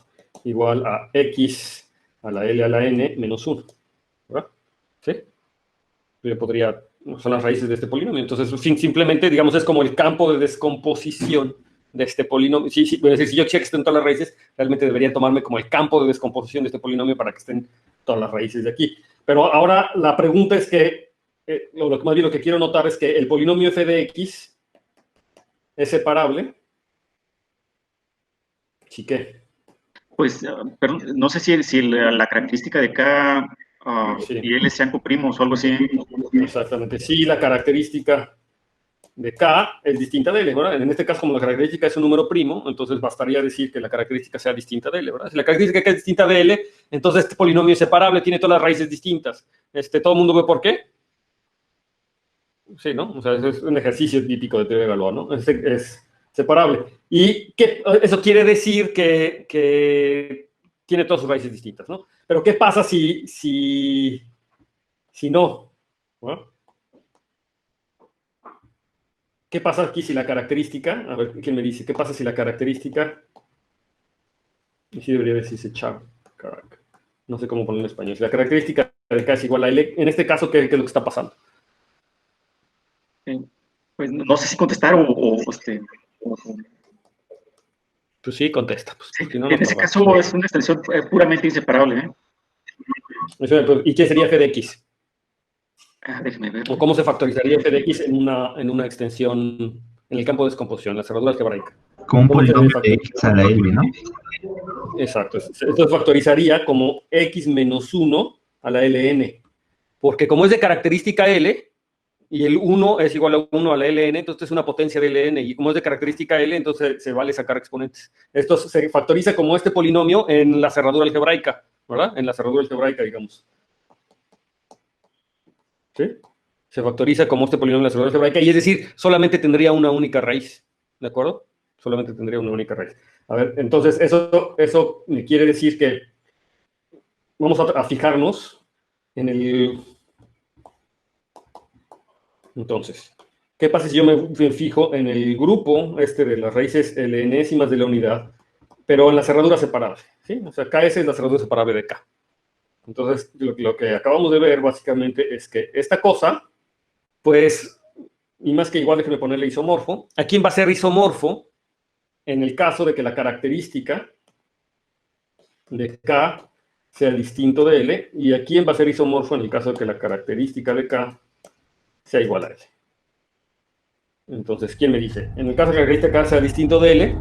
igual a x a la L a la N menos 1, ¿verdad? ¿Sí? Yo podría, son las raíces de este polinomio, entonces simplemente, digamos, es como el campo de descomposición de este polinomio. Sí, es decir, si yo check en todas las raíces, realmente debería tomarme como el campo de descomposición de este polinomio para que estén todas las raíces de aquí. Pero ahora la pregunta es que, más bien lo que quiero notar es que el polinomio f de x es separable. ¿Sí qué? Pues, pero no sé si la característica de K Sí. y L sean coprimos o algo así. Exactamente. Sí, la característica de K es distinta de L, ¿verdad? En este caso, como la característica es un número primo, entonces bastaría decir que la característica sea distinta de L, ¿verdad? Si la característica K es distinta de L, entonces este polinomio es separable, tiene todas las raíces distintas. ¿Todo el mundo ve por qué? Sí, ¿no? O sea, es un ejercicio típico de teoría de Galois, ¿no? Es separable. Y eso quiere decir que tiene todas sus raíces distintas, ¿no? Pero ¿qué pasa si no? ¿No? ¿Qué pasa aquí si la característica, a ver, ¿quién me dice? ¿Qué pasa si la característica, y sí debería decirse char, no sé cómo ponerlo en español, si la característica de K es igual a L, en este caso, ¿qué es lo que está pasando? Pues no sé si contestar Pues sí, contesta. Pues, sí, si no, en ese caso es una extensión puramente inseparable, ¿eh? ¿Y qué sería f de x? Déjeme ver. ¿O cómo se factorizaría f de x en una extensión, en el campo de descomposición, la cerradura algebraica? Como un polinomio de x a la L, ¿no? Exacto. Entonces factorizaría como x menos 1 a la ln. Porque como es de característica L, y el 1 es igual a 1 a la ln, entonces es una potencia de ln, y como es de característica L, entonces se vale sacar exponentes. Esto se factoriza como este polinomio en la cerradura algebraica, ¿verdad? En la cerradura algebraica, digamos. ¿Sí? Se factoriza como este polinomio en la cerradura algebraica, y es decir, solamente tendría una única raíz, ¿de acuerdo? Solamente tendría una única raíz. A ver, entonces eso me quiere decir que vamos a fijarnos en el... Entonces, ¿qué pasa si yo me fijo en el grupo de las raíces lnésimas de la unidad, pero en la cerradura separable? ¿Sí? O sea, KS es la cerradura separable de K. Entonces, lo que acabamos de ver básicamente es que esta cosa, pues, y más que igual déjeme ponerle isomorfo, ¿a quién va a ser isomorfo? En el caso de que la característica de K sea distinto de L, y ¿a quién va a ser isomorfo en el caso de que la característica de K sea igual a L? Entonces, ¿quién me dice? En el caso de que la característica K sea distinto de L,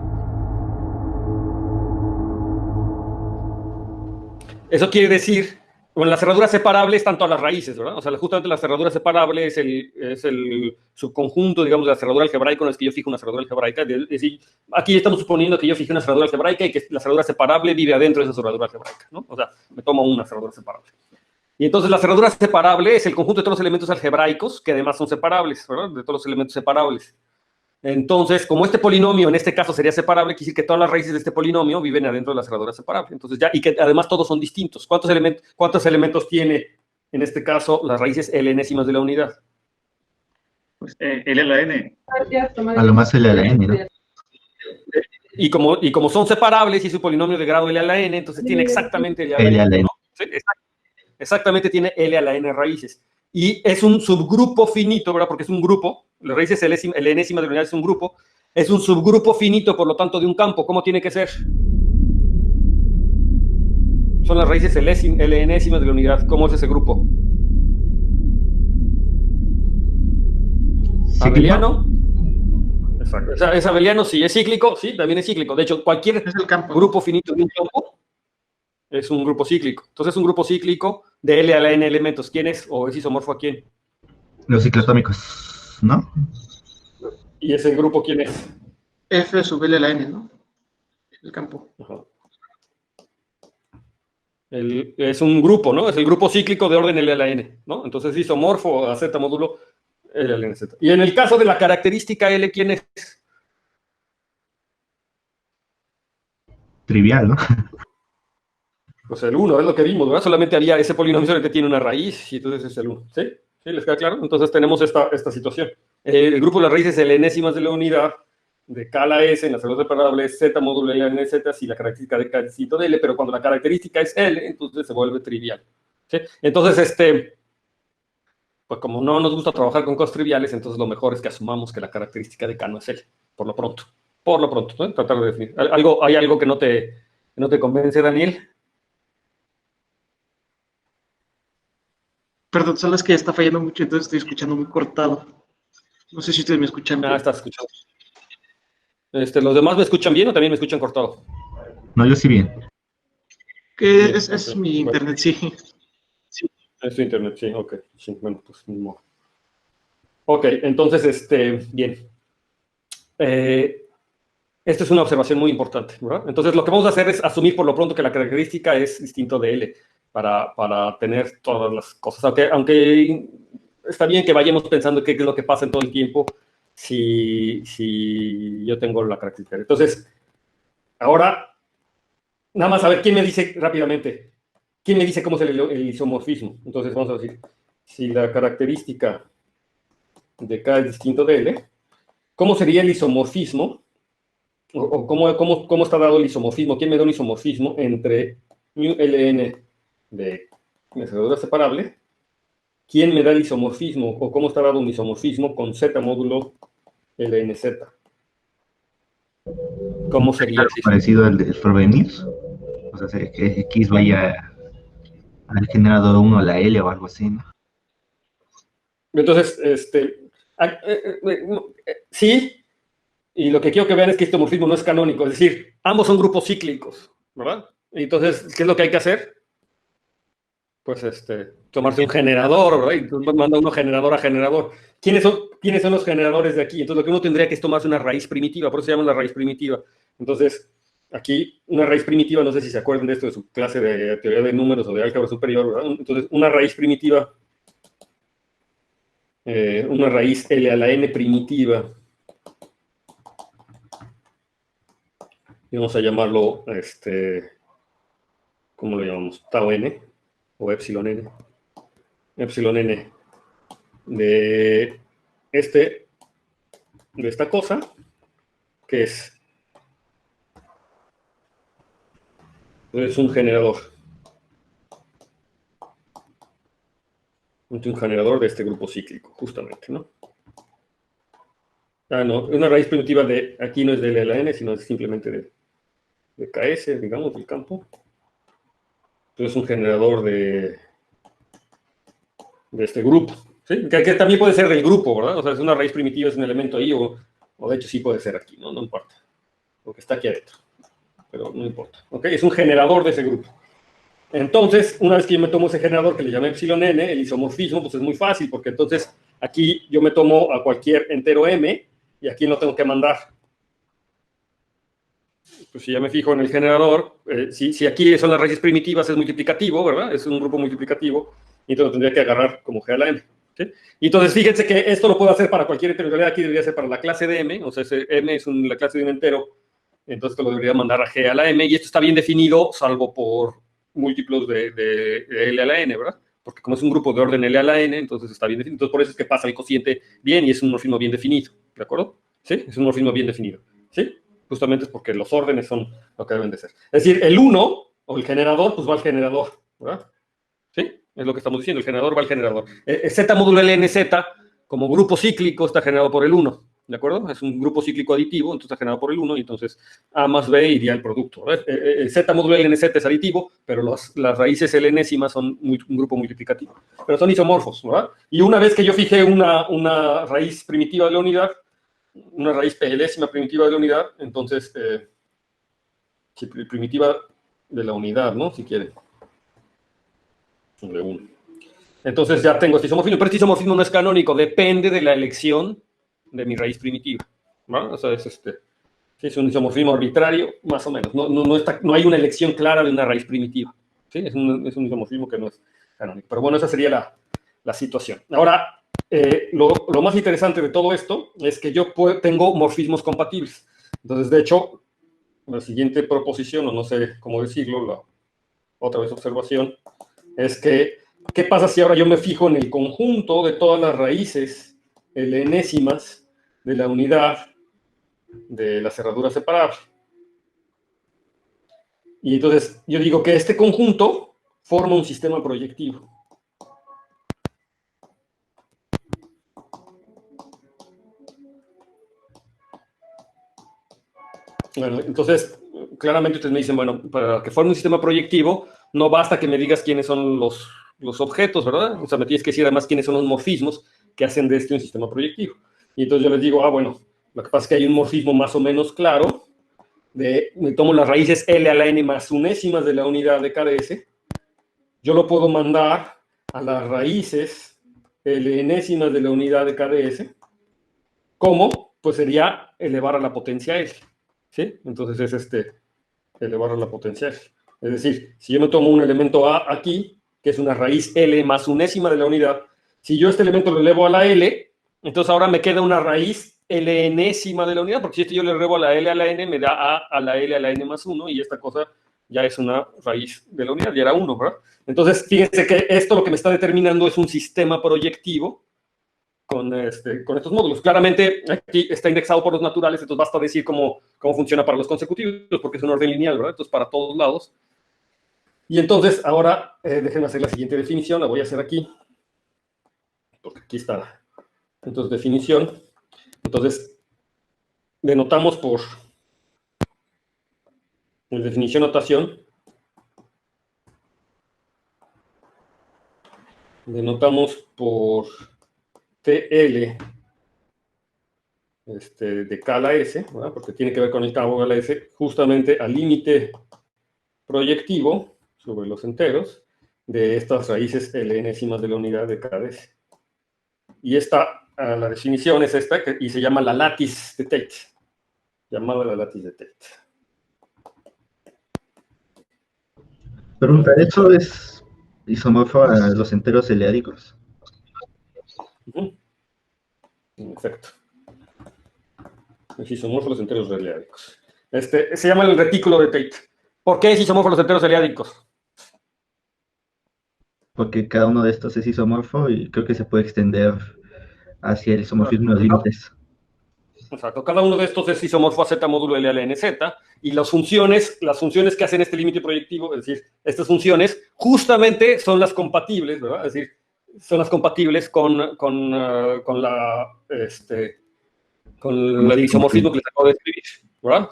eso quiere decir, bueno, la cerradura separable están todas las raíces, ¿verdad? O sea, justamente la cerradura separable es el subconjunto, digamos, de la cerradura algebraica con la que yo fijo una cerradura algebraica. Es decir, aquí estamos suponiendo que yo fijé una cerradura algebraica y que la cerradura separable vive adentro de esa cerradura algebraica, ¿no? O sea, me tomo una cerradura separable. Y entonces la cerradura separable es el conjunto de todos los elementos algebraicos, que además son separables, ¿verdad? De todos los elementos separables. Entonces, como este polinomio en este caso sería separable, quiere decir que todas las raíces de este polinomio viven adentro de la cerradura separable. Entonces y que además todos son distintos. ¿Cuántos elementos tiene, en este caso, las raíces lnésimas de la unidad? Pues, L a la N. A lo más L a la N, ¿no? Y como son separables y es un polinomio de grado L a la N, entonces tiene exactamente L a la L a la N. N. ¿No? Sí, exactamente tiene L a la N raíces. Y es un subgrupo finito, ¿verdad? Porque es un grupo, las raíces L enésimas de la unidad es un grupo, es un subgrupo finito, por lo tanto, de un campo. ¿Cómo tiene que ser? Son las raíces L enésimas de la unidad. ¿Cómo es ese grupo? ¿Cíclico? ¿Abeliano? Exacto. O sea, ¿es abeliano? Sí. ¿Es cíclico? Sí, también es cíclico. De hecho, cualquier Es el campo. grupo finito de un campo es un grupo cíclico. Entonces, es un grupo cíclico de L a la N elementos. ¿Quién es? ¿O es isomorfo a quién? Los ciclotómicos, ¿no? ¿Y ese grupo quién es? F sub L a la N, ¿no? El campo. Ajá. Es un grupo, ¿no? Es el grupo cíclico de orden L a la N, ¿no? Entonces, isomorfo a Z módulo L a la N Z. Y en el caso de la característica L, ¿quién es? Trivial, ¿no? Pues el 1, es lo que vimos, ¿verdad? Solamente había ese polinomio que tiene una raíz, y entonces es el 1. ¿Sí? ¿Sí? ¿Les queda claro? Entonces tenemos esta situación. El grupo de las raíces L-enésimas de la unidad, de K a la S, en la segunda separable es Z módulo L a N Z, si la característica de K es de L, pero cuando la característica es L, entonces se vuelve trivial. ¿Sí? Entonces, pues como no nos gusta trabajar con cosas triviales, entonces lo mejor es que asumamos que la característica de K no es L, por lo pronto. Por lo pronto, ¿no? Tratar de definir. ¿Hay algo que no te convence, Daniel? Perdón, solo es que está fallando mucho, entonces estoy escuchando muy cortado. No sé si ustedes me escuchan bien. Estás escuchando. ¿Los demás me escuchan bien o también me escuchan cortado? No, yo sí bien. Que Bien, es ok. mi internet, sí. Sí. Es tu internet, sí, ok. Sí, bueno, pues ni modo. Ok, entonces, bien. Esta es una observación muy importante, ¿verdad? Entonces, lo que vamos a hacer es asumir por lo pronto que la característica es distinto de L para tener todas las cosas. Aunque está bien que vayamos pensando qué es lo que pasa en todo el tiempo si yo tengo la característica. Entonces, ahora, nada más a ver, ¿quién me dice rápidamente? ¿Quién me dice cómo es el isomorfismo? Entonces, vamos a decir, si la característica de K es distinto de L, ¿cómo sería el isomorfismo? ¿O cómo está dado el isomorfismo? ¿Quién me da un isomorfismo entre ln de mezcladura separable? ¿Quién me da el isomorfismo? ¿O cómo está dado un isomorfismo con z módulo lnz? ¿Cómo sería Algo ese? parecido al del porvenir. O sea, que X vaya a haber generado 1 a la L o algo así, ¿no? Entonces, sí, y lo que quiero que vean es que este isomorfismo no es canónico, es decir, ambos son grupos cíclicos, ¿verdad? Entonces, ¿qué es lo que hay que hacer? Pues tomarse un generador, ¿verdad? Y entonces manda uno generador a generador. ¿Quiénes son los generadores de aquí? Entonces, lo que uno tendría que es tomarse una raíz primitiva, por eso se llama la raíz primitiva. Entonces, aquí, una raíz primitiva, no sé si se acuerdan de esto de su clase de teoría de números o de álgebra superior, ¿verdad? Entonces, una raíz primitiva, una raíz L a la N primitiva, y vamos a llamarlo, ¿cómo lo llamamos? Tau N o epsilon N. Epsilon N de esta cosa, que es un generador. Un generador de este grupo cíclico, justamente, ¿no? No, una raíz primitiva de, aquí no es de L a la N, sino es simplemente de KS, digamos, del campo. Entonces es un generador de este grupo, ¿sí? Que también puede ser del grupo, ¿verdad? O sea, es una raíz primitiva, es un elemento ahí, o de hecho sí puede ser aquí, ¿no? No importa, porque está aquí adentro, pero no importa, ¿ok? Es un generador de ese grupo. Entonces, una vez que yo me tomo ese generador que le llamé epsilon n, el isomorfismo, pues es muy fácil, porque entonces aquí yo me tomo a cualquier entero m, y aquí no tengo que mandar. Pues si ya me fijo en el generador, si aquí son las raíces primitivas, es multiplicativo, ¿verdad? Es un grupo multiplicativo, y entonces lo tendría que agarrar como G a la m. ¿Sí? Y entonces fíjense que esto lo puedo hacer para cualquier entero, en realidad aquí debería ser para la clase de m, o sea, m es la clase de un entero, entonces esto lo debería mandar a G a la m, y esto está bien definido, salvo por múltiplos de L a la N, ¿verdad? porque como es un grupo de orden L a la N, entonces está bien definido. Entonces por eso es que pasa el cociente bien y es un morfismo bien definido, ¿de acuerdo? ¿Sí? Es un morfismo bien definido, ¿sí? Justamente es porque los órdenes son lo que deben de ser. Es decir, el 1 o el generador, pues va al generador, ¿verdad? ¿Sí? Es lo que estamos diciendo, el generador va al generador. Z módulo LNZ, como grupo cíclico, está generado por el 1, ¿de acuerdo? Es un grupo cíclico aditivo, entonces está generado por el 1, y entonces A más B iría al producto. Z módulo LNZ es aditivo, pero las raíces LNésimas son un grupo multiplicativo. Pero son isomorfos, ¿verdad? Y una vez que yo fijé una raíz primitiva de la unidad, una raíz PLésima primitiva de la unidad, entonces, primitiva de la unidad, ¿no? Si quieren. De 1. Entonces ya tengo este isomorfismo, pero este isomorfismo no es canónico, depende de la elección de mi raíz primitiva, ¿no? O sea, es un isomorfismo arbitrario, más o menos. No hay una elección clara de una raíz primitiva. ¿Sí? Es un isomorfismo que no es canónico. Pero bueno, esa sería la situación. Ahora, lo más interesante de todo esto es que yo tengo morfismos compatibles. Entonces, de hecho, la siguiente proposición, o no sé cómo decirlo, otra vez observación, es que, ¿qué pasa si ahora yo me fijo en el conjunto de todas las raíces LNésimas de la unidad de la cerradura separable? Y entonces yo digo que este conjunto forma un sistema proyectivo. Bueno, entonces, claramente ustedes me dicen, bueno, para que forme un sistema proyectivo, no basta que me digas quiénes son los objetos, ¿verdad? O sea, me tienes que decir además quiénes son los morfismos que hacen de este un sistema proyectivo. Y entonces yo les digo, bueno, lo que pasa es que hay un morfismo más o menos claro, me tomo las raíces L a la N más unésimas de la unidad de KdS, yo lo puedo mandar a las raíces L enésimas de la unidad de KdS, ¿cómo? Pues sería elevar a la potencia L, ¿sí? Entonces es elevar a la potencia L. Es decir, si yo me tomo un elemento A aquí, que es una raíz L más unésima de la unidad, si yo este elemento lo elevo a la L, entonces ahora me queda una raíz L enésima de la unidad, porque si yo le elevo a la L a la N, me da A la L a la N más 1, y esta cosa ya es una raíz de la unidad, ya era 1, ¿verdad? Entonces, fíjense que esto lo que me está determinando es un sistema proyectivo con estos módulos. Claramente, aquí está indexado por los naturales, entonces basta decir cómo funciona para los consecutivos, porque es un orden lineal, ¿verdad? Entonces, para todos lados. Y entonces, ahora, déjenme hacer la siguiente definición, la voy a hacer aquí, porque aquí está. Entonces, definición. Entonces, denotamos por definición, notación. Denotamos por TL de K a la S, ¿verdad? Porque tiene que ver con el cabo a la S, justamente al límite proyectivo sobre los enteros de estas raíces L enésimas de la unidad de KdS. Y la definición es esta, y se llama la lattice de Tate. Llamada la lattice de Tate. Pregunta, ¿eso es isomorfo a los enteros eleádicos? En efecto. Es isomorfo a los enteros eleádicos. Se llama el retículo de Tate. ¿Por qué es isomorfo a los enteros eleádicos? Porque cada uno de estos es isomorfo y creo que se puede extender hacia el isomorfismo de los límites. Exacto. Cada uno de estos es isomorfo a Z módulo L a la NZ, y las funciones que hacen este límite proyectivo, es decir, estas funciones, justamente son las compatibles, ¿verdad? Es decir, son las compatibles con el isomorfismo que les acabo de describir, ¿verdad?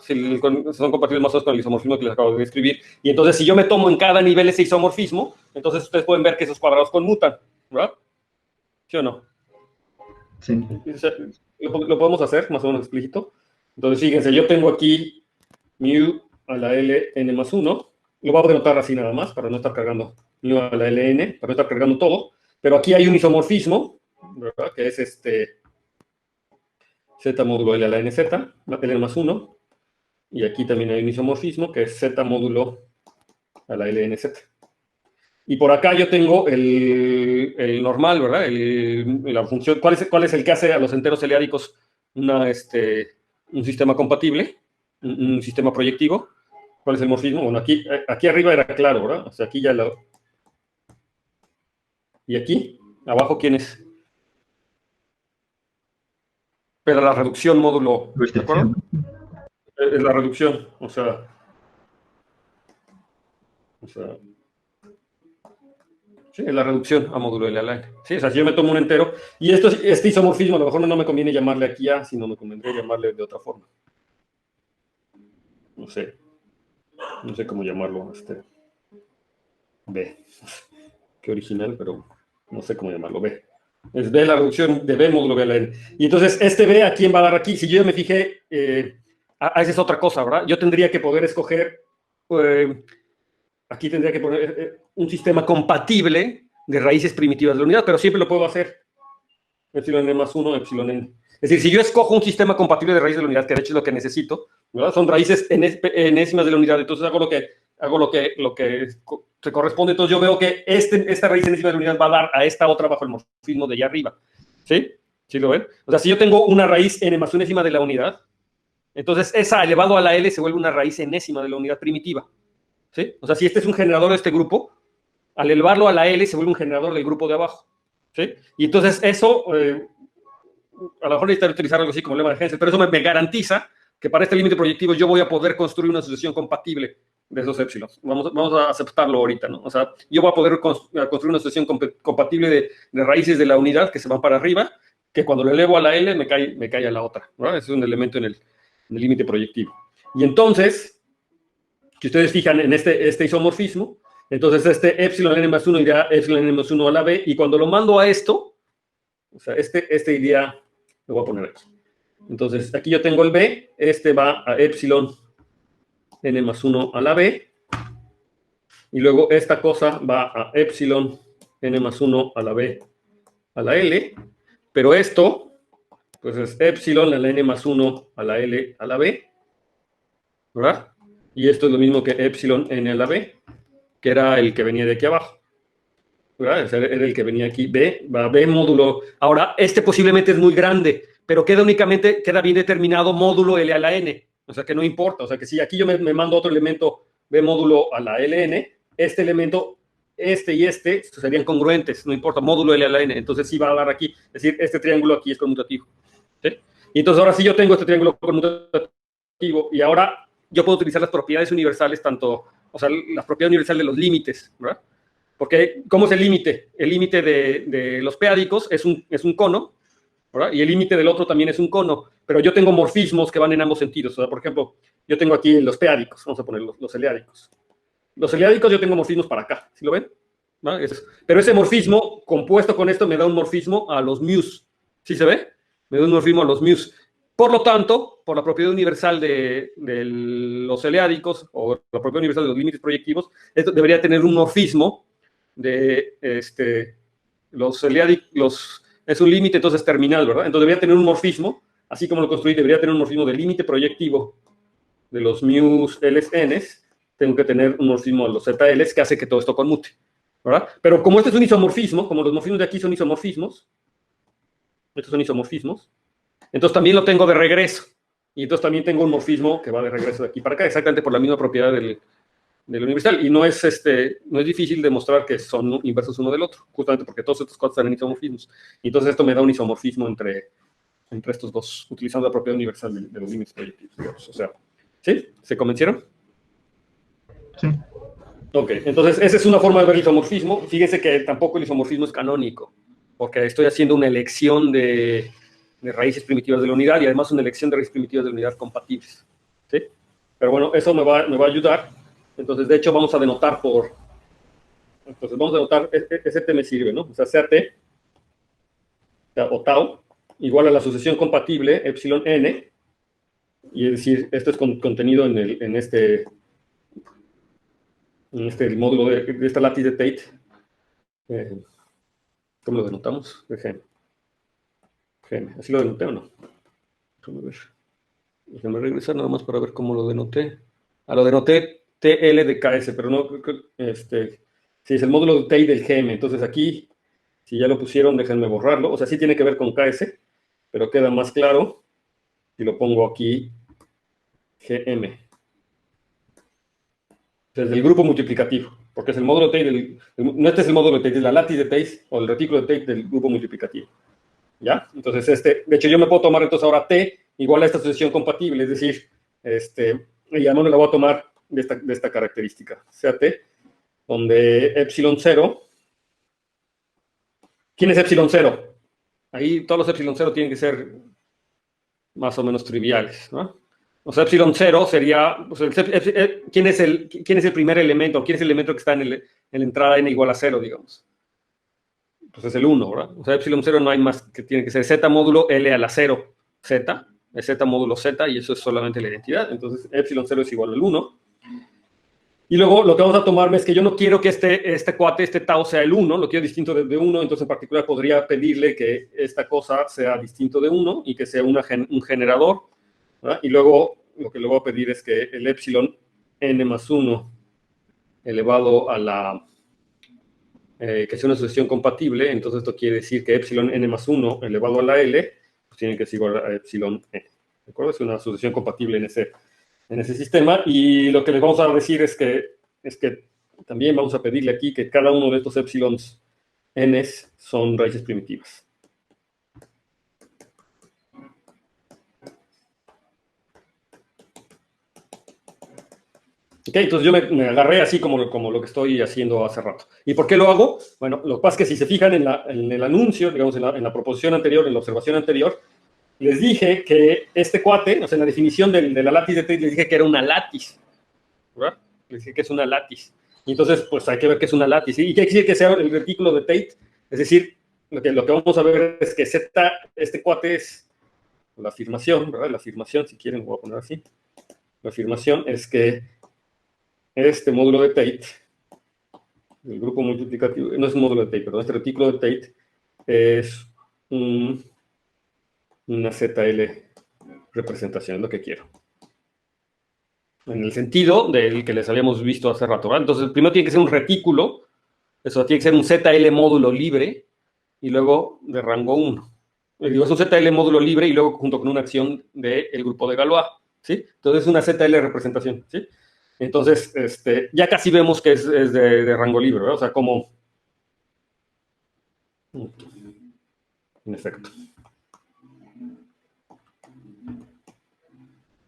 Son compatibles más o menos con el isomorfismo que les acabo de describir. Y entonces, si yo me tomo en cada nivel ese isomorfismo, entonces ustedes pueden ver que esos cuadrados conmutan, ¿verdad? ¿Sí o no? Sí. Lo podemos hacer más o menos explícito. Entonces, fíjense, yo tengo aquí mu a la Ln más 1. Lo voy a denotar así nada más, para no estar cargando mu a la Ln, para no estar cargando todo. Pero aquí hay un isomorfismo, ¿verdad? Que es Z módulo L a la NZ, la Ln más 1. Y aquí también hay un isomorfismo, que es Z módulo a la LNZ. Y por acá yo tengo el normal, ¿verdad? La función. ¿Cuál es el que hace a los enteros eleádicos un sistema compatible? Un sistema proyectivo. ¿Cuál es el morfismo? Bueno, aquí arriba era claro, ¿verdad? O sea, aquí ya Y aquí, abajo, ¿quién es? Pero la reducción módulo, ¿de acuerdo? Es la reducción, o sea, sí, es la reducción a módulo L a la N. Sí, o sea, si yo me tomo un entero, y este isomorfismo a lo mejor no me conviene llamarle aquí A, sino me convendría llamarle de otra forma. No sé cómo llamarlo, B. Qué original, pero no sé cómo llamarlo, B. Es B la reducción de B módulo B a la N. Y entonces, este B, ¿a quién va a dar aquí? Si yo ya me fijé, esa es otra cosa, ¿verdad? Yo tendría que poder escoger, aquí tendría que poner un sistema compatible de raíces primitivas de la unidad, pero siempre lo puedo hacer. Epsilon n más 1, epsilon n. Es decir, si yo escojo un sistema compatible de raíces de la unidad, que de hecho es lo que necesito, ¿verdad? Son raíces enésimas de la unidad, entonces hago lo que se corresponde. Entonces yo veo que esta raíz enésima de la unidad va a dar a esta otra bajo el morfismo de allá arriba. ¿Sí? ¿Sí lo ven? O sea, si yo tengo una raíz n más enésima de la unidad, entonces esa elevado a la L se vuelve una raíz enésima de la unidad primitiva. ¿Sí? O sea, si este es un generador de este grupo, al elevarlo a la L se vuelve un generador del grupo de abajo. ¿Sí? Y entonces eso, a lo mejor necesitaré utilizar algo así como lema de Hensel, pero eso me garantiza que para este límite proyectivo yo voy a poder construir una asociación compatible de esos épsilons. Vamos a aceptarlo ahorita, ¿no? O sea, yo voy a poder construir una asociación compatible de raíces de la unidad que se van para arriba, que cuando lo elevo a la L me cae a la otra, ¿no? Ese es un elemento en el límite proyectivo. Y entonces, si ustedes fijan en este isomorfismo, entonces este epsilon n más 1 iría epsilon n más 1 a la B, y cuando lo mando a esto, o sea, este iría, lo voy a poner aquí. Entonces, aquí yo tengo el B, este va a epsilon n más 1 a la B, y luego esta cosa va a epsilon n más 1 a la B a la L, pero esto, pues es epsilon a la n más 1 a la L a la B, ¿verdad? Y esto es lo mismo que epsilon n a la B, que era el que venía de aquí abajo, ¿verdad? O sea, era el que venía aquí, B, va a B módulo. Ahora, este posiblemente es muy grande, pero queda bien determinado módulo L a la N, o sea que no importa, o sea que si aquí yo me mando otro elemento B módulo a la LN, este elemento, y este serían congruentes, no importa, módulo L a la N, entonces sí va a dar aquí, es decir, este triángulo aquí es conmutativo, ¿sí? Y entonces ahora sí yo tengo este triángulo conmutativo, y ahora yo puedo utilizar las propiedades universales, o sea, las propiedades universales de los límites, ¿verdad? Porque, ¿cómo es el límite? El límite de los p-ádicos es un cono, ¿verdad? Y el límite del otro también es un cono, pero yo tengo morfismos que van en ambos sentidos. O sea, por ejemplo, yo tengo aquí los p-ádicos, vamos a poner los eleádicos. Los eleádicos yo tengo morfismos para acá, ¿sí lo ven? ¿No? Pero ese morfismo, compuesto con esto, me da un morfismo a los μs. ¿Sí se ve? Me da un morfismo a los μs. Por lo tanto, por la propiedad universal de los eleádicos, o la propiedad universal de los límites proyectivos, esto debería tener un morfismo de los eleádicos, es un límite entonces terminal, ¿verdad? Entonces debería tener un morfismo, así como lo construí, debería tener un morfismo de límite proyectivo de los μs, ls, ns, tengo que tener un morfismo de los zls que hace que todo esto conmute, ¿verdad? Pero como este es un isomorfismo, como los morfismos de aquí son isomorfismos, estos son isomorfismos, entonces también lo tengo de regreso, y entonces también tengo un morfismo que va de regreso de aquí para acá, exactamente por la misma propiedad del universal, y no es difícil demostrar que son inversos uno del otro, justamente porque todos estos cosas están en isomorfismos, y entonces esto me da un isomorfismo entre estos dos, utilizando la propiedad universal de los límites proyectivos, digamos. O sea, ¿sí? ¿Se convencieron? Sí. Ok, entonces esa es una forma de ver el isomorfismo. Fíjense que tampoco el isomorfismo es canónico, porque estoy haciendo una elección de raíces primitivas de la unidad y además una elección de raíces primitivas de la unidad compatibles, ¿sí? Pero bueno, eso me va a ayudar. Entonces, de hecho, vamos a denotar ese T me sirve, ¿no? O sea, CAT, o tau, igual a la asociación compatible, epsilon n, y es decir, esto es contenido en este módulo de esta látiz de Tate. ¿Cómo lo denotamos? De Gm. ¿Así lo denoté o no? Déjame ver. Déjame regresar nada más para ver cómo lo denoté. Lo denoté TL de KS, pero no, sí, es el módulo de Tate del Gm. Entonces aquí, si ya lo pusieron, déjenme borrarlo. O sea, sí tiene que ver con KS, pero queda más claro si lo pongo aquí Gm. Desde el grupo multiplicativo. porque es el módulo de Tate, no este es el módulo de Tate, es la látiz de Tate o el retículo de Tate del grupo multiplicativo. ¿Ya? Entonces, de hecho, yo me puedo tomar entonces ahora T igual a esta sucesión compatible, es decir, y además la voy a tomar de esta característica, sea T, donde epsilon 0. ¿Quién es epsilon 0? Ahí todos los epsilon 0 tienen que ser más o menos triviales, ¿no? O sea, epsilon 0 sería, pues, ¿quién es el primer elemento? ¿Quién es el elemento que está en la entrada n igual a 0, digamos? Pues es el 1, ¿verdad? O sea, epsilon 0 no hay más que tiene que ser z módulo L a la 0, z, es z módulo z, y eso es solamente la identidad. Entonces, epsilon 0 es igual al 1. Y luego lo que vamos a tomarme es que yo no quiero que este cuate, este tau, sea el 1, lo quiero distinto de 1, entonces en particular podría pedirle que esta cosa sea distinto de 1 y que sea un generador, ¿verdad? Y luego lo que le voy a pedir es que el epsilon n más 1 elevado a la... que sea una sucesión compatible, entonces esto quiere decir que epsilon n más 1 elevado a la L, pues tiene que ser igual a epsilon n, ¿de acuerdo? Es una sucesión compatible en ese sistema, y lo que les vamos a decir es que también vamos a pedirle aquí que cada uno de estos epsilons n son raíces primitivas. Ok, entonces yo me agarré así como lo que estoy haciendo hace rato. ¿Y por qué lo hago? Bueno, lo que pasa es que si se fijan en el anuncio, digamos, en la proposición anterior, en la observación anterior, les dije que este cuate, o sea, en la definición de la látiz de Tate, les dije que era una látiz, ¿verdad? Les dije que es una látiz. Y entonces, pues hay que ver qué es una látiz. ¿Y qué quiere decir que sea el retículo de Tate? Es decir, lo que vamos a ver es que Z, este cuate es la afirmación, ¿verdad? La afirmación, si quieren, lo voy a poner así. La afirmación es que este módulo de Tate, el grupo multiplicativo, no es un módulo de Tate, perdón, este retículo de Tate es una ZL representación, es lo que quiero. En el sentido del que les habíamos visto hace rato, ¿verdad? Entonces, primero tiene que ser un retículo, eso tiene que ser un ZL módulo libre, y luego de rango 1. Digo, es un ZL módulo libre y luego junto con una acción del grupo de Galois, ¿sí? Entonces es una ZL representación, ¿sí? Entonces, ya casi vemos que es de rango libre, ¿verdad? O sea, como... En efecto.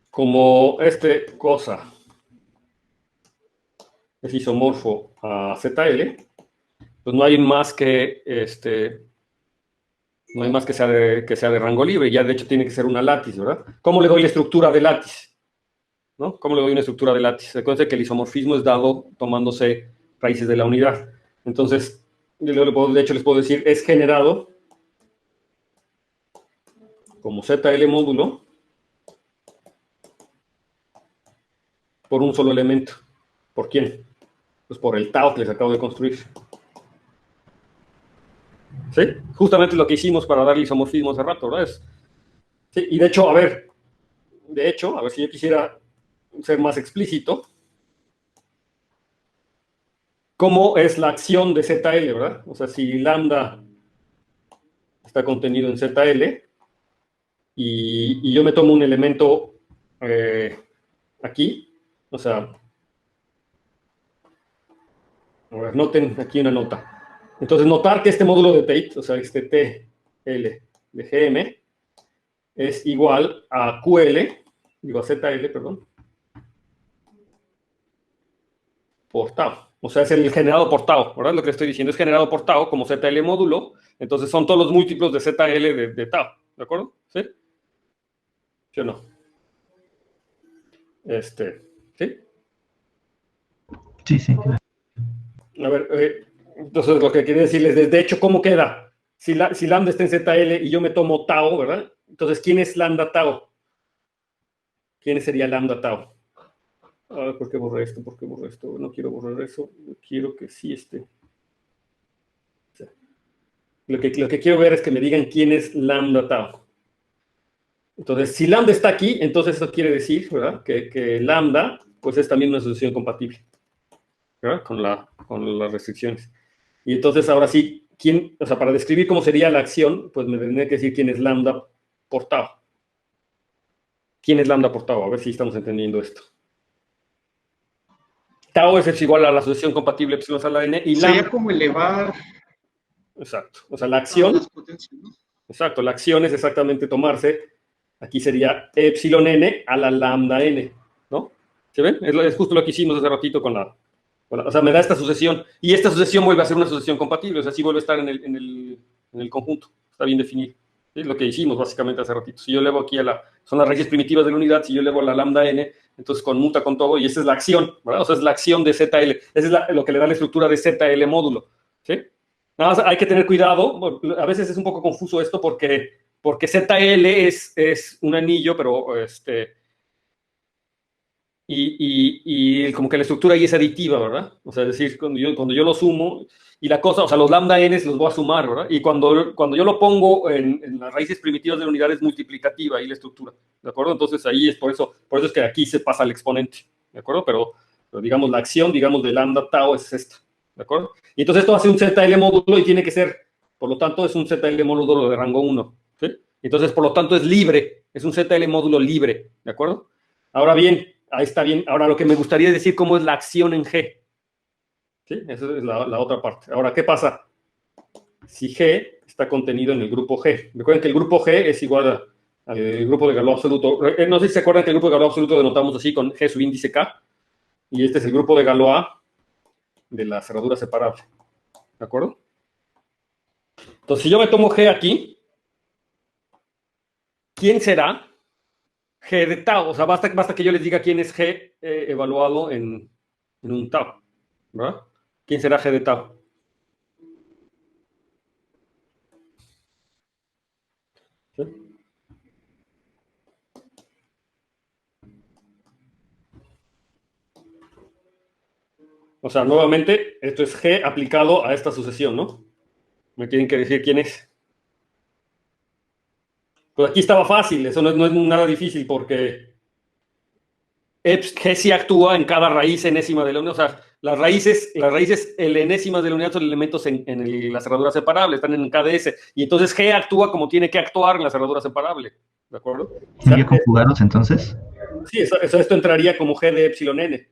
Como cosa es isomorfo a ZL, pues no hay más que no hay más que sea de rango libre. Ya de hecho tiene que ser una látiz, ¿verdad? ¿Cómo le doy la estructura de látiz? ¿No? ¿Cómo le doy una estructura de látiz? Recuerden que el isomorfismo es dado tomándose raíces de la unidad. Entonces, de hecho les puedo decir, es generado como ZL módulo por un solo elemento. ¿Por quién? Pues por el tau que les acabo de construir. ¿Sí? Justamente lo que hicimos para darle isomorfismo hace rato, ¿verdad? Sí, y de hecho, a ver si yo quisiera ser más explícito, ¿cómo es la acción de ZL, verdad? O sea, si lambda está contenido en ZL y yo me tomo un elemento aquí, o sea, a ver, noten aquí una nota. Entonces, notar que este módulo de Tate, o sea, este TL de GM, es igual a QL, digo a ZL, perdón, por tau. O sea, es el generado por tau, ¿verdad? Lo que estoy diciendo es generado por tau como ZL módulo, entonces son todos los múltiplos de ZL de tau, ¿de acuerdo? ¿Sí? ¿Sí o no? ¿Sí? Sí, sí. A ver, entonces lo que quería decirles es, de hecho, ¿cómo queda? Si lambda está en ZL y yo me tomo tau, ¿verdad? Entonces, ¿quién es lambda tau? ¿Quién sería lambda tau? ¿Por qué borré esto? ¿Por qué borré esto? No quiero borrar eso. Quiero que sí esté. O sea, lo que quiero ver es que me digan quién es lambda tau. Entonces, si lambda está aquí, entonces eso quiere decir, ¿verdad? Que lambda, pues es también una sucesión compatible, ¿verdad? Con las restricciones. Y entonces, ahora sí, o sea, para describir cómo sería la acción, pues me tendría que decir quién es lambda por tau. ¿Quién es lambda por tau? A ver si estamos entendiendo esto. tau es igual a la asociación compatible epsilon a la n, y Sería lambda... como elevar Exacto. O sea, la acción... las potencias, ¿no? Exacto, la acción es exactamente tomarse, aquí sería epsilon n a la lambda n, ¿no? ¿Se ven? Es justo lo que hicimos hace ratito con la... O sea, me da esta sucesión, y esta sucesión vuelve a ser una sucesión compatible, o sea, sí vuelve a estar en el conjunto, está bien definido. Es lo que hicimos básicamente hace ratito. Si yo elevo aquí son las raíces primitivas de la unidad, si yo elevo a la lambda n, entonces conmuta con todo, y esa es la acción, ¿verdad? O sea, es la acción de ZL, esa es lo que le da la estructura de ZL módulo, ¿sí? Nada más hay que tener cuidado, a veces es un poco confuso esto porque ZL es un anillo, pero y como que la estructura ahí es aditiva, ¿verdad? O sea, es decir, cuando yo lo sumo, y la cosa, o sea, los lambda n los voy a sumar, ¿verdad? Y cuando yo lo pongo en las raíces primitivas de la unidad es multiplicativa ahí la estructura, ¿de acuerdo? Entonces ahí es por eso es que aquí se pasa al exponente, ¿de acuerdo? Pero digamos, la acción, digamos, de lambda tau es esta, ¿de acuerdo? Y entonces esto hace un ZL módulo y tiene que ser, por lo tanto, es un ZL módulo de rango 1, ¿sí? Entonces, por lo tanto, es libre, es un ZL módulo libre, ¿de acuerdo? Ahora bien, ahí está bien. Ahora lo que me gustaría decir cómo es la acción en G. ¿Sí? Esa es la otra parte. Ahora, ¿qué pasa? Si G está contenido en el grupo G. Recuerden que el grupo G es igual al grupo de Galois absoluto. No sé si se acuerdan que el grupo de Galois absoluto denotamos así con G subíndice K. Y este es el grupo de Galois de la cerradura separable. ¿De acuerdo? Entonces, si yo me tomo G aquí, ¿quién será? G de tau, o sea, basta que yo les diga quién es G evaluado en un tau, ¿verdad? ¿Quién será G de tau? ¿Sí? O sea, nuevamente, esto es G aplicado a esta sucesión, ¿no? Me tienen que decir quién es. Pues aquí estaba fácil, eso no es nada difícil porque G sí actúa en cada raíz enésima de la unidad. O sea, las raíces enésimas de la unidad son elementos en la cerradura separable, están en KDS. Y entonces G actúa como tiene que actuar en la cerradura separable. ¿De acuerdo? ¿Sería conjugados entonces? Sí, esto entraría como G de epsilon n.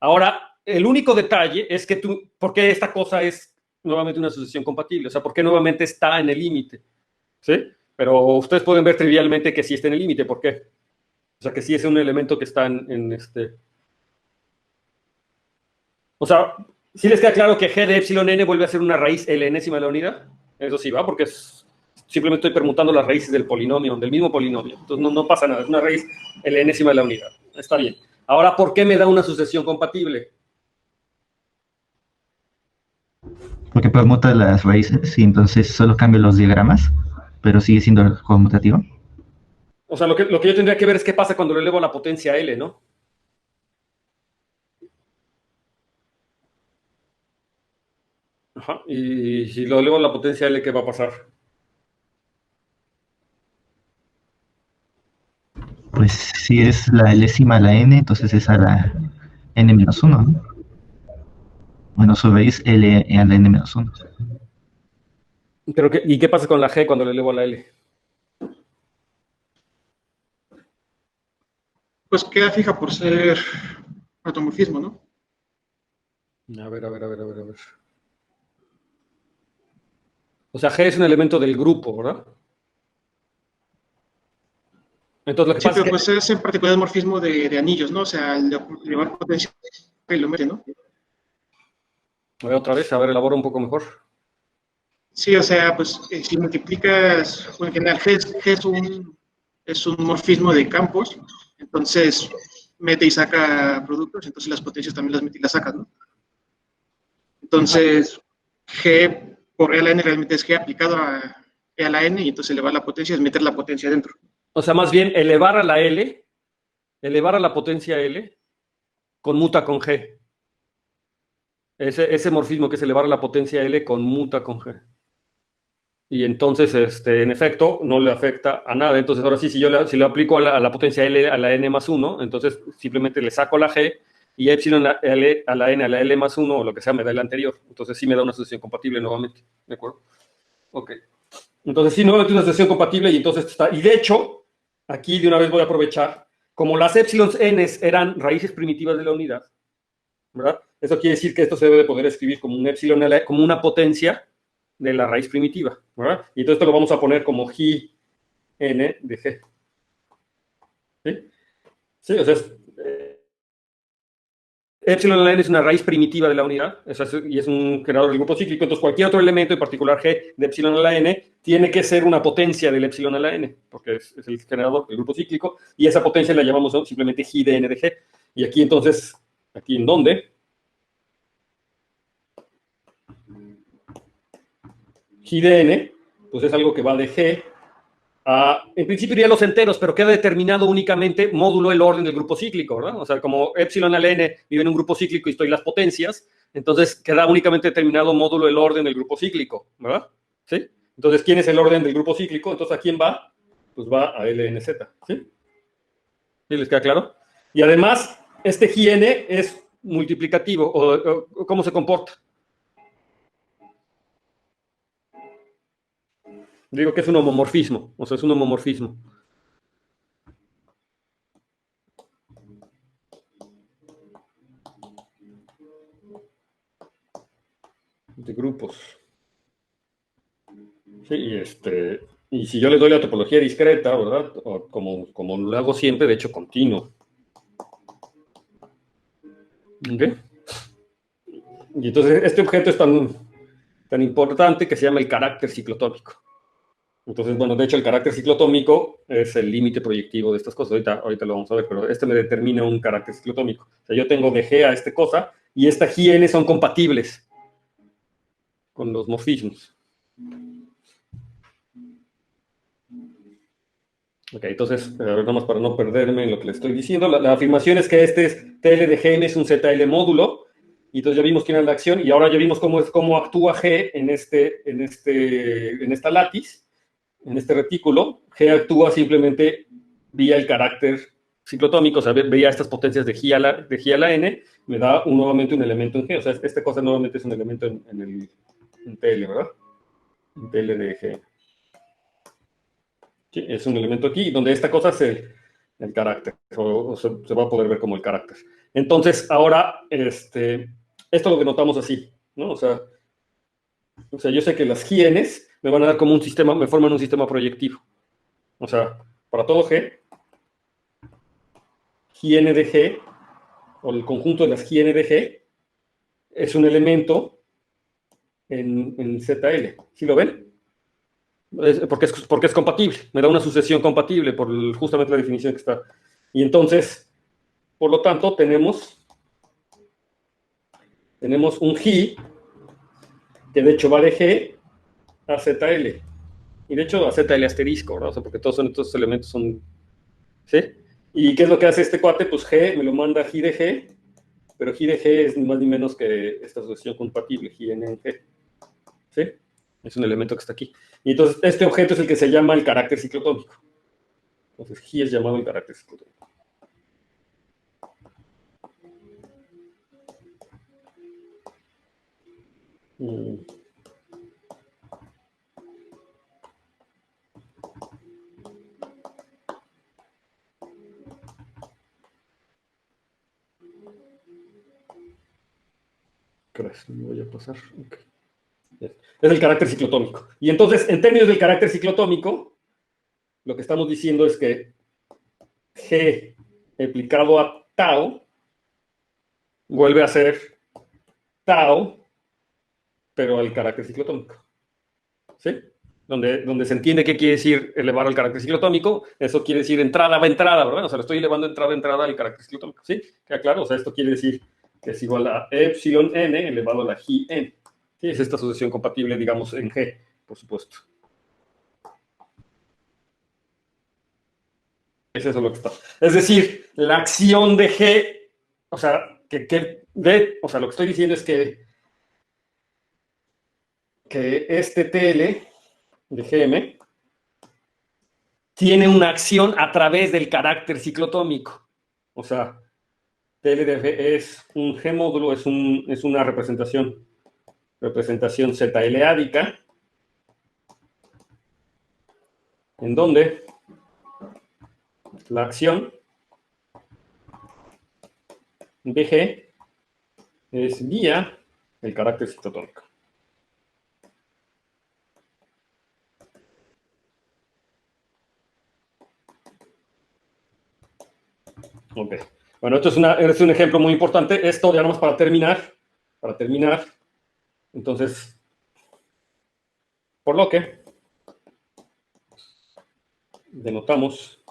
Ahora, el único detalle es que ¿por qué esta cosa es nuevamente una sucesión compatible? O sea, ¿por qué nuevamente está en el límite? ¿Sí? Pero ustedes pueden ver trivialmente que sí está en el límite. ¿Por qué? O sea, que sí es un elemento que está en este... O sea, ¿sí les queda claro que G de epsilon n vuelve a ser una raíz enésima de la unidad? Eso sí, ¿va? Porque simplemente estoy permutando las raíces del polinomio, del mismo polinomio. Entonces no pasa nada, es una raíz enésima de la unidad. Está bien. Ahora, ¿por qué me da una sucesión compatible? Porque permuta las raíces y entonces solo cambia los diagramas, pero sigue siendo conmutativo. O sea, lo que yo tendría que ver es qué pasa cuando lo elevo a la potencia L, ¿no? Ajá, y si lo elevo a la potencia L, ¿qué va a pasar? Pues si es la enésima a la n, entonces es a la n-1, ¿no? Bueno, su raíz L a la n-1. ¿Y qué pasa con la G cuando le elevo a la L? Pues queda fija por ser automorfismo, ¿no? A ver. O sea, G es un elemento del grupo, ¿verdad? Entonces, lo que Sí, pasa pero es que... pues es en particular el morfismo de anillos, ¿no? O sea, el de elevar potencia y lo mete, ¿no? A ver, otra vez, a ver, elabora un poco mejor. Sí, o sea, pues si multiplicas, bueno, en general, es un morfismo de campos, entonces mete y saca productos, entonces las potencias también las mete y las sacas, ¿no? Entonces, G por E a la N realmente es G aplicado a E a la N, y entonces elevar la potencia es meter la potencia dentro. O sea, más bien, elevar a la L, elevar a la potencia L, conmuta con G. Ese morfismo que es elevar a la potencia L conmuta con G. Y entonces, en efecto, no le afecta a nada. Entonces, ahora sí, si le aplico a la potencia L a la N más 1, entonces simplemente le saco la G y epsilon a la N a la L más 1 o lo que sea me da el anterior. Entonces sí me da una sucesión compatible nuevamente. ¿De acuerdo? Ok. Entonces sí, nuevamente una sucesión compatible y entonces está... Y de hecho, aquí de una vez voy a aprovechar, como las epsilons n eran raíces primitivas de la unidad, ¿verdad? Eso quiere decir que esto se debe de poder escribir como un epsilon a la, como una potencia de la raíz primitiva, ¿verdad? Y entonces esto lo vamos a poner como Gi n de G. ¿Sí? Sí, o sea, epsilon a la n es una raíz primitiva de la unidad, y es un generador del grupo cíclico, entonces cualquier otro elemento, en particular G de epsilon a la n, tiene que ser una potencia del epsilon a la n, porque es el generador del grupo cíclico, y esa potencia la llamamos simplemente Gi de n de G. Y aquí entonces, ¿aquí en dónde? Gi de n, pues es algo que va de G en principio iría los enteros, pero queda determinado únicamente módulo el orden del grupo cíclico, ¿verdad? O sea, como epsilon al n vive en un grupo cíclico y estoy las potencias, entonces queda únicamente determinado módulo el orden del grupo cíclico, ¿verdad? ¿Sí? Entonces, ¿quién es el orden del grupo cíclico? Entonces, ¿a quién va? Pues va a LNZ, ¿sí? ¿Sí les queda claro? Y además, este GN es multiplicativo, o ¿cómo se comporta? Digo que es un homomorfismo, o sea, es un homomorfismo. De grupos. Sí, y si yo le doy la topología discreta, ¿verdad? O como lo hago siempre, de hecho, continuo. ¿Ok? Y entonces este objeto es tan importante que se llama el carácter ciclotómico. Entonces, bueno, de hecho, el carácter ciclotómico es el límite proyectivo de estas cosas. Ahorita lo vamos a ver, pero me determina un carácter ciclotómico. O sea, yo tengo de G a esta cosa, y esta GN son compatibles con los morfismos. Ok, entonces, a ver, nada más para no perderme en lo que le estoy diciendo, la afirmación es que este es TL de Gn es un ZL módulo, y entonces ya vimos quién es la acción, y ahora ya vimos cómo actúa G en esta látiz, en este retículo. G actúa simplemente vía el carácter ciclotómico, o sea, veía estas potencias de G a la N, me da nuevamente un elemento en G, o sea, esta cosa nuevamente es un elemento en TL, ¿verdad? En TL de G. Sí, es un elemento aquí, donde esta cosa es el carácter, o se va a poder ver como el carácter. Entonces, ahora, esto lo denotamos así, ¿no? O sea, yo sé que las GNs me van a dar como un sistema, me forman un sistema proyectivo. O sea, para todo G, GN de G, o el conjunto de las GN de G, es un elemento en ZL. ¿Sí lo ven? Porque es compatible, me da una sucesión compatible por justamente la definición que está. Y entonces, por lo tanto, tenemos un G, que de hecho va de G a ZL. Y de hecho a ZL asterisco, ¿verdad? O sea, porque todos estos elementos son... ¿Sí? ¿Y qué es lo que hace este cuate? Pues G me lo manda G de G, pero G de G es ni más ni menos que esta sucesión compatible, G en G. ¿Sí? Es un elemento que está aquí. Y entonces este objeto es el que se llama el carácter ciclotómico. Entonces G es llamado el carácter ciclotómico. Gracias, me voy a pasar. Okay. Es el carácter ciclotómico. Y entonces, en términos del carácter ciclotómico, lo que estamos diciendo es que G aplicado a tau vuelve a ser tau, pero al carácter ciclotómico. ¿Sí? Donde se entiende qué quiere decir elevar al carácter ciclotómico, eso quiere decir entrada a entrada, ¿verdad? O sea, le estoy elevando entrada a entrada al carácter ciclotómico. ¿Sí? ¿Queda claro? O sea, esto quiere decir que es igual a epsilon n elevado a la g n. ¿Sí? Es esta sucesión compatible, digamos, en G, por supuesto. Es eso lo que está. Es decir, la acción de G, o sea, o sea, lo que estoy diciendo es que este TL de GM tiene una acción a través del carácter ciclotómico. O sea, TL de G es un G módulo, es una representación ZL-ádica, en donde la acción de G es vía el carácter ciclotómico. Ok. Bueno, esto es un ejemplo muy importante. Esto ya nomás para terminar. Entonces, por lo que denotamos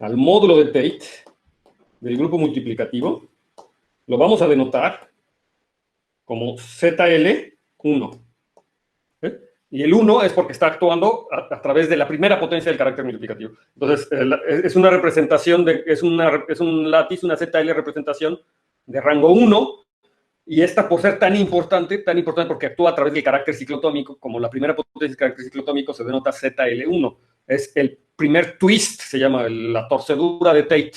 al módulo de Tate del grupo multiplicativo, lo vamos a denotar como ZL1. Y el 1 es porque está actuando a través de la primera potencia del carácter multiplicativo. Entonces, es una representación, es un látiz, una ZL representación de rango 1, y esta, por ser tan importante porque actúa a través del carácter ciclotómico, como la primera potencia del carácter ciclotómico, se denota ZL1. Es el primer twist, se llama la torcedura de Tate,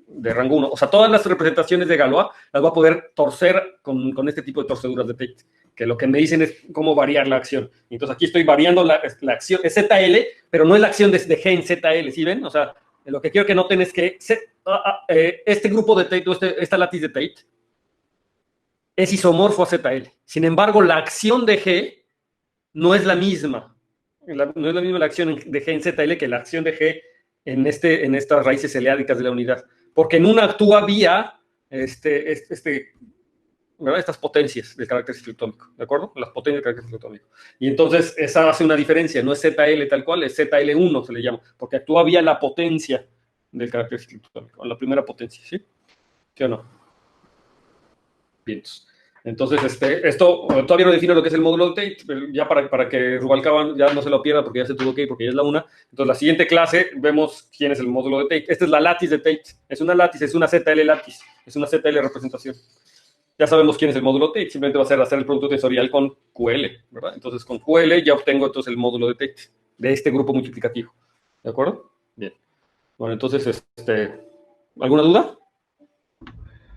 de rango 1. O sea, todas las representaciones de Galois las va a poder torcer con este tipo de torceduras de Tate, que lo que me dicen es cómo variar la acción. Entonces aquí estoy variando la acción, es ZL, pero no es la acción de G en ZL, ¿sí ven? O sea, lo que quiero que noten es que este grupo de Tate, esta látiz de Tate, es isomorfo a ZL. Sin embargo, la acción de G no es la misma. No es la misma la acción de G en ZL que la acción de G en estas raíces eleádicas de la unidad. Porque en una actúa vía ¿verdad? Estas potencias del carácter ciclotómico, ¿de acuerdo? Las potencias del carácter ciclotómico. Y entonces esa hace una diferencia, no es ZL tal cual, es ZL1 se le llama, porque actúa vía la potencia del carácter ciclotómico, la primera potencia, ¿sí? ¿Sí o no? Bien. Entonces, esto todavía no defino lo que es el módulo de Tate, ya para que Rubalcaba ya no se lo pierda porque ya se tuvo que ir, porque ya es la 1. Entonces, la siguiente clase vemos quién es el módulo de Tate. Esta es la látiz de Tate. Es una látiz, es una ZL látiz, es una ZL representación. Ya sabemos quién es el módulo Tate, simplemente va a ser hacer el producto tensorial con QL, ¿verdad? Entonces, con QL ya obtengo entonces el módulo de Tate, de este grupo multiplicativo. ¿De acuerdo? Bien. Bueno, entonces, ¿alguna duda?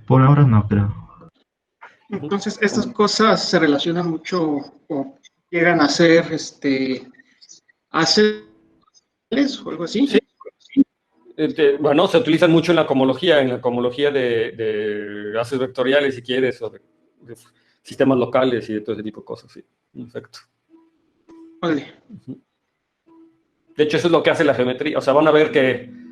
Por ahora no, creo. Entonces, estas cosas se relacionan mucho o llegan a ser ácidos o algo así. Sí. Bueno, se utilizan mucho en la comología de ácidos vectoriales, si quieres, o de sistemas locales y de todo ese tipo de cosas, sí. Perfecto. Vale. De hecho, eso es lo que hace la geometría. O sea, van a ver que...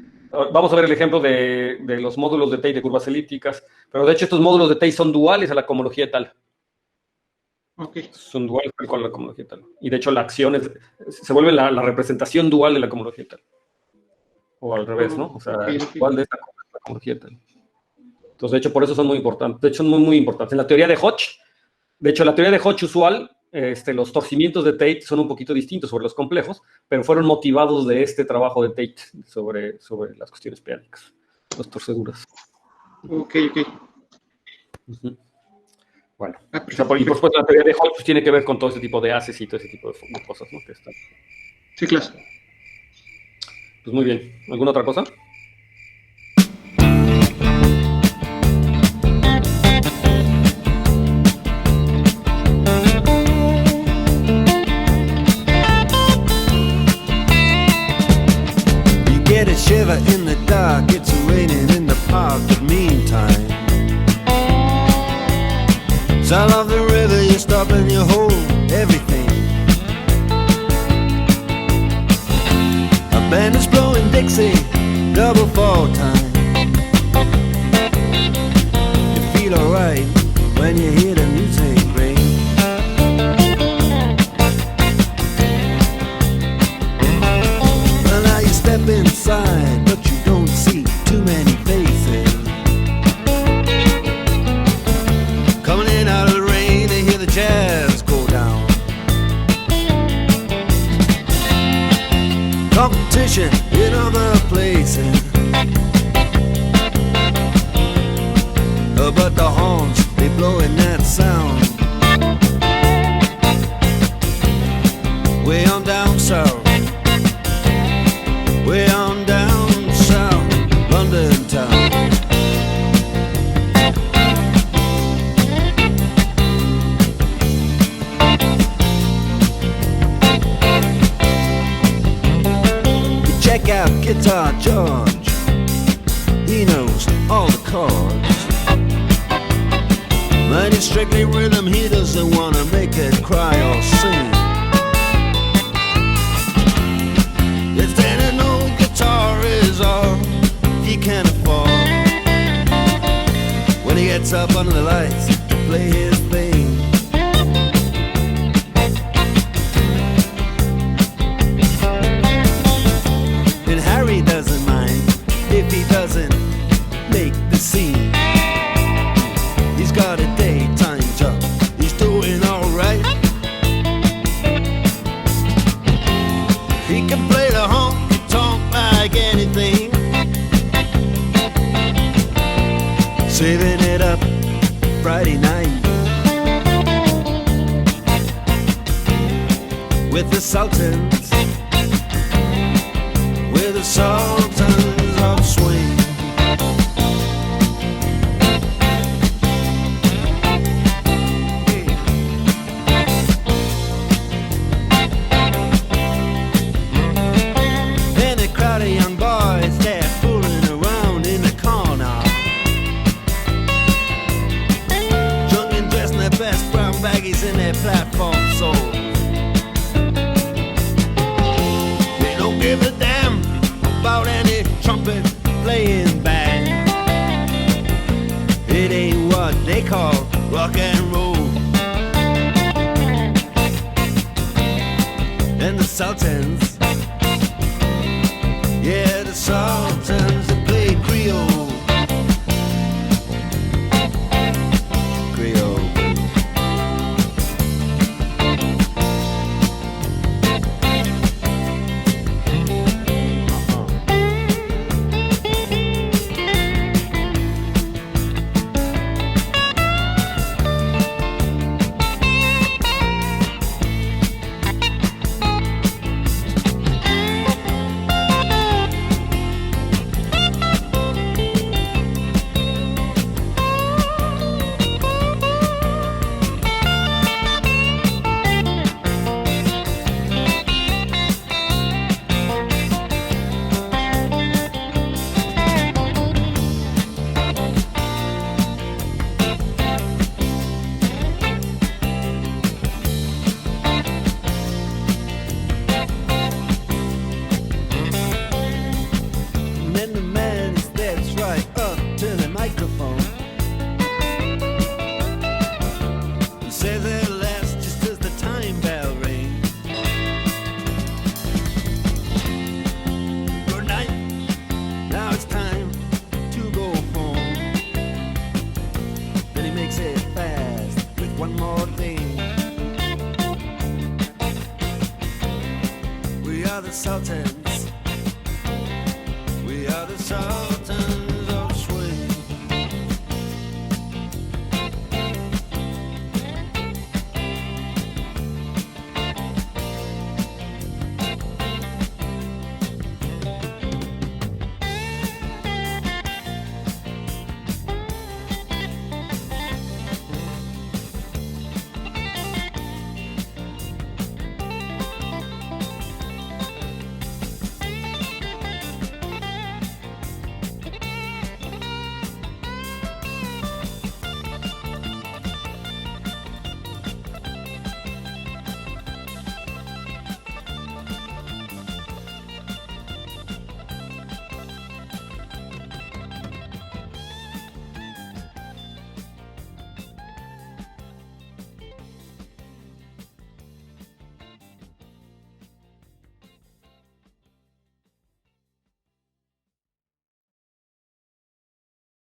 Vamos a ver el ejemplo de los módulos de Tate de curvas elípticas, pero de hecho estos módulos de Tate son duales a la comología tal. Ok. Son duales tal cual a la comología tal. Y de hecho la acción se vuelve la representación dual de la comología tal. O al revés, ¿no? O sea, dual de esta comología tal. Entonces, de hecho, por eso son muy importantes. De hecho, son muy, muy importantes. En la teoría de Hodge usual, los torcimientos de Tate son un poquito distintos sobre los complejos, pero fueron motivados de este trabajo de Tate sobre las cuestiones peánicas, las torceduras. Ok. Uh-huh. Bueno, y por supuesto la teoría de Hodge tiene que ver con todo ese tipo de haces y todo ese tipo de cosas, ¿no? Que están. Sí, claro. Pues muy bien. ¿Alguna otra cosa? Shiver in the dark, it's raining in the park, but meantime sound of the river, you stop and you hold everything. A band is blowing Dixie, double fall time. You feel alright when you hear the music ring. Well, now you step inside, but you don't see too many faces. Coming in out of the rain, they hear the jazz go down. Competition in other places, but the horns, they blowing that sound. Way on down south, way on down south, London town. You check out Guitar George, he knows all the chords. It's strictly rhythm, he doesn't wanna make it cry or sing. If then an old guitar is all he can afford, when he gets up under the lights to play his thing. And Harry doesn't mind if he doesn't make the scene. He's got a daytime job, he's doing alright. He can play the honky-tonk like anything, saving it up Friday night with the Sultans, with the Sultans of Swing. And a crowd of young boys, they're fooling around in the corner, drunk and dressed in their best brown baggies in their platform soles. They don't give a damn about any trumpet playing band. It ain't what they call rock and roll. And the Sultans, yeah, the Sultans that play Creole. Creole. And then the man steps right up to the microphone and says at last, just as the time bell rings, good night, now it's time to go home. Then he makes it fast with one more thing. We are the Sultans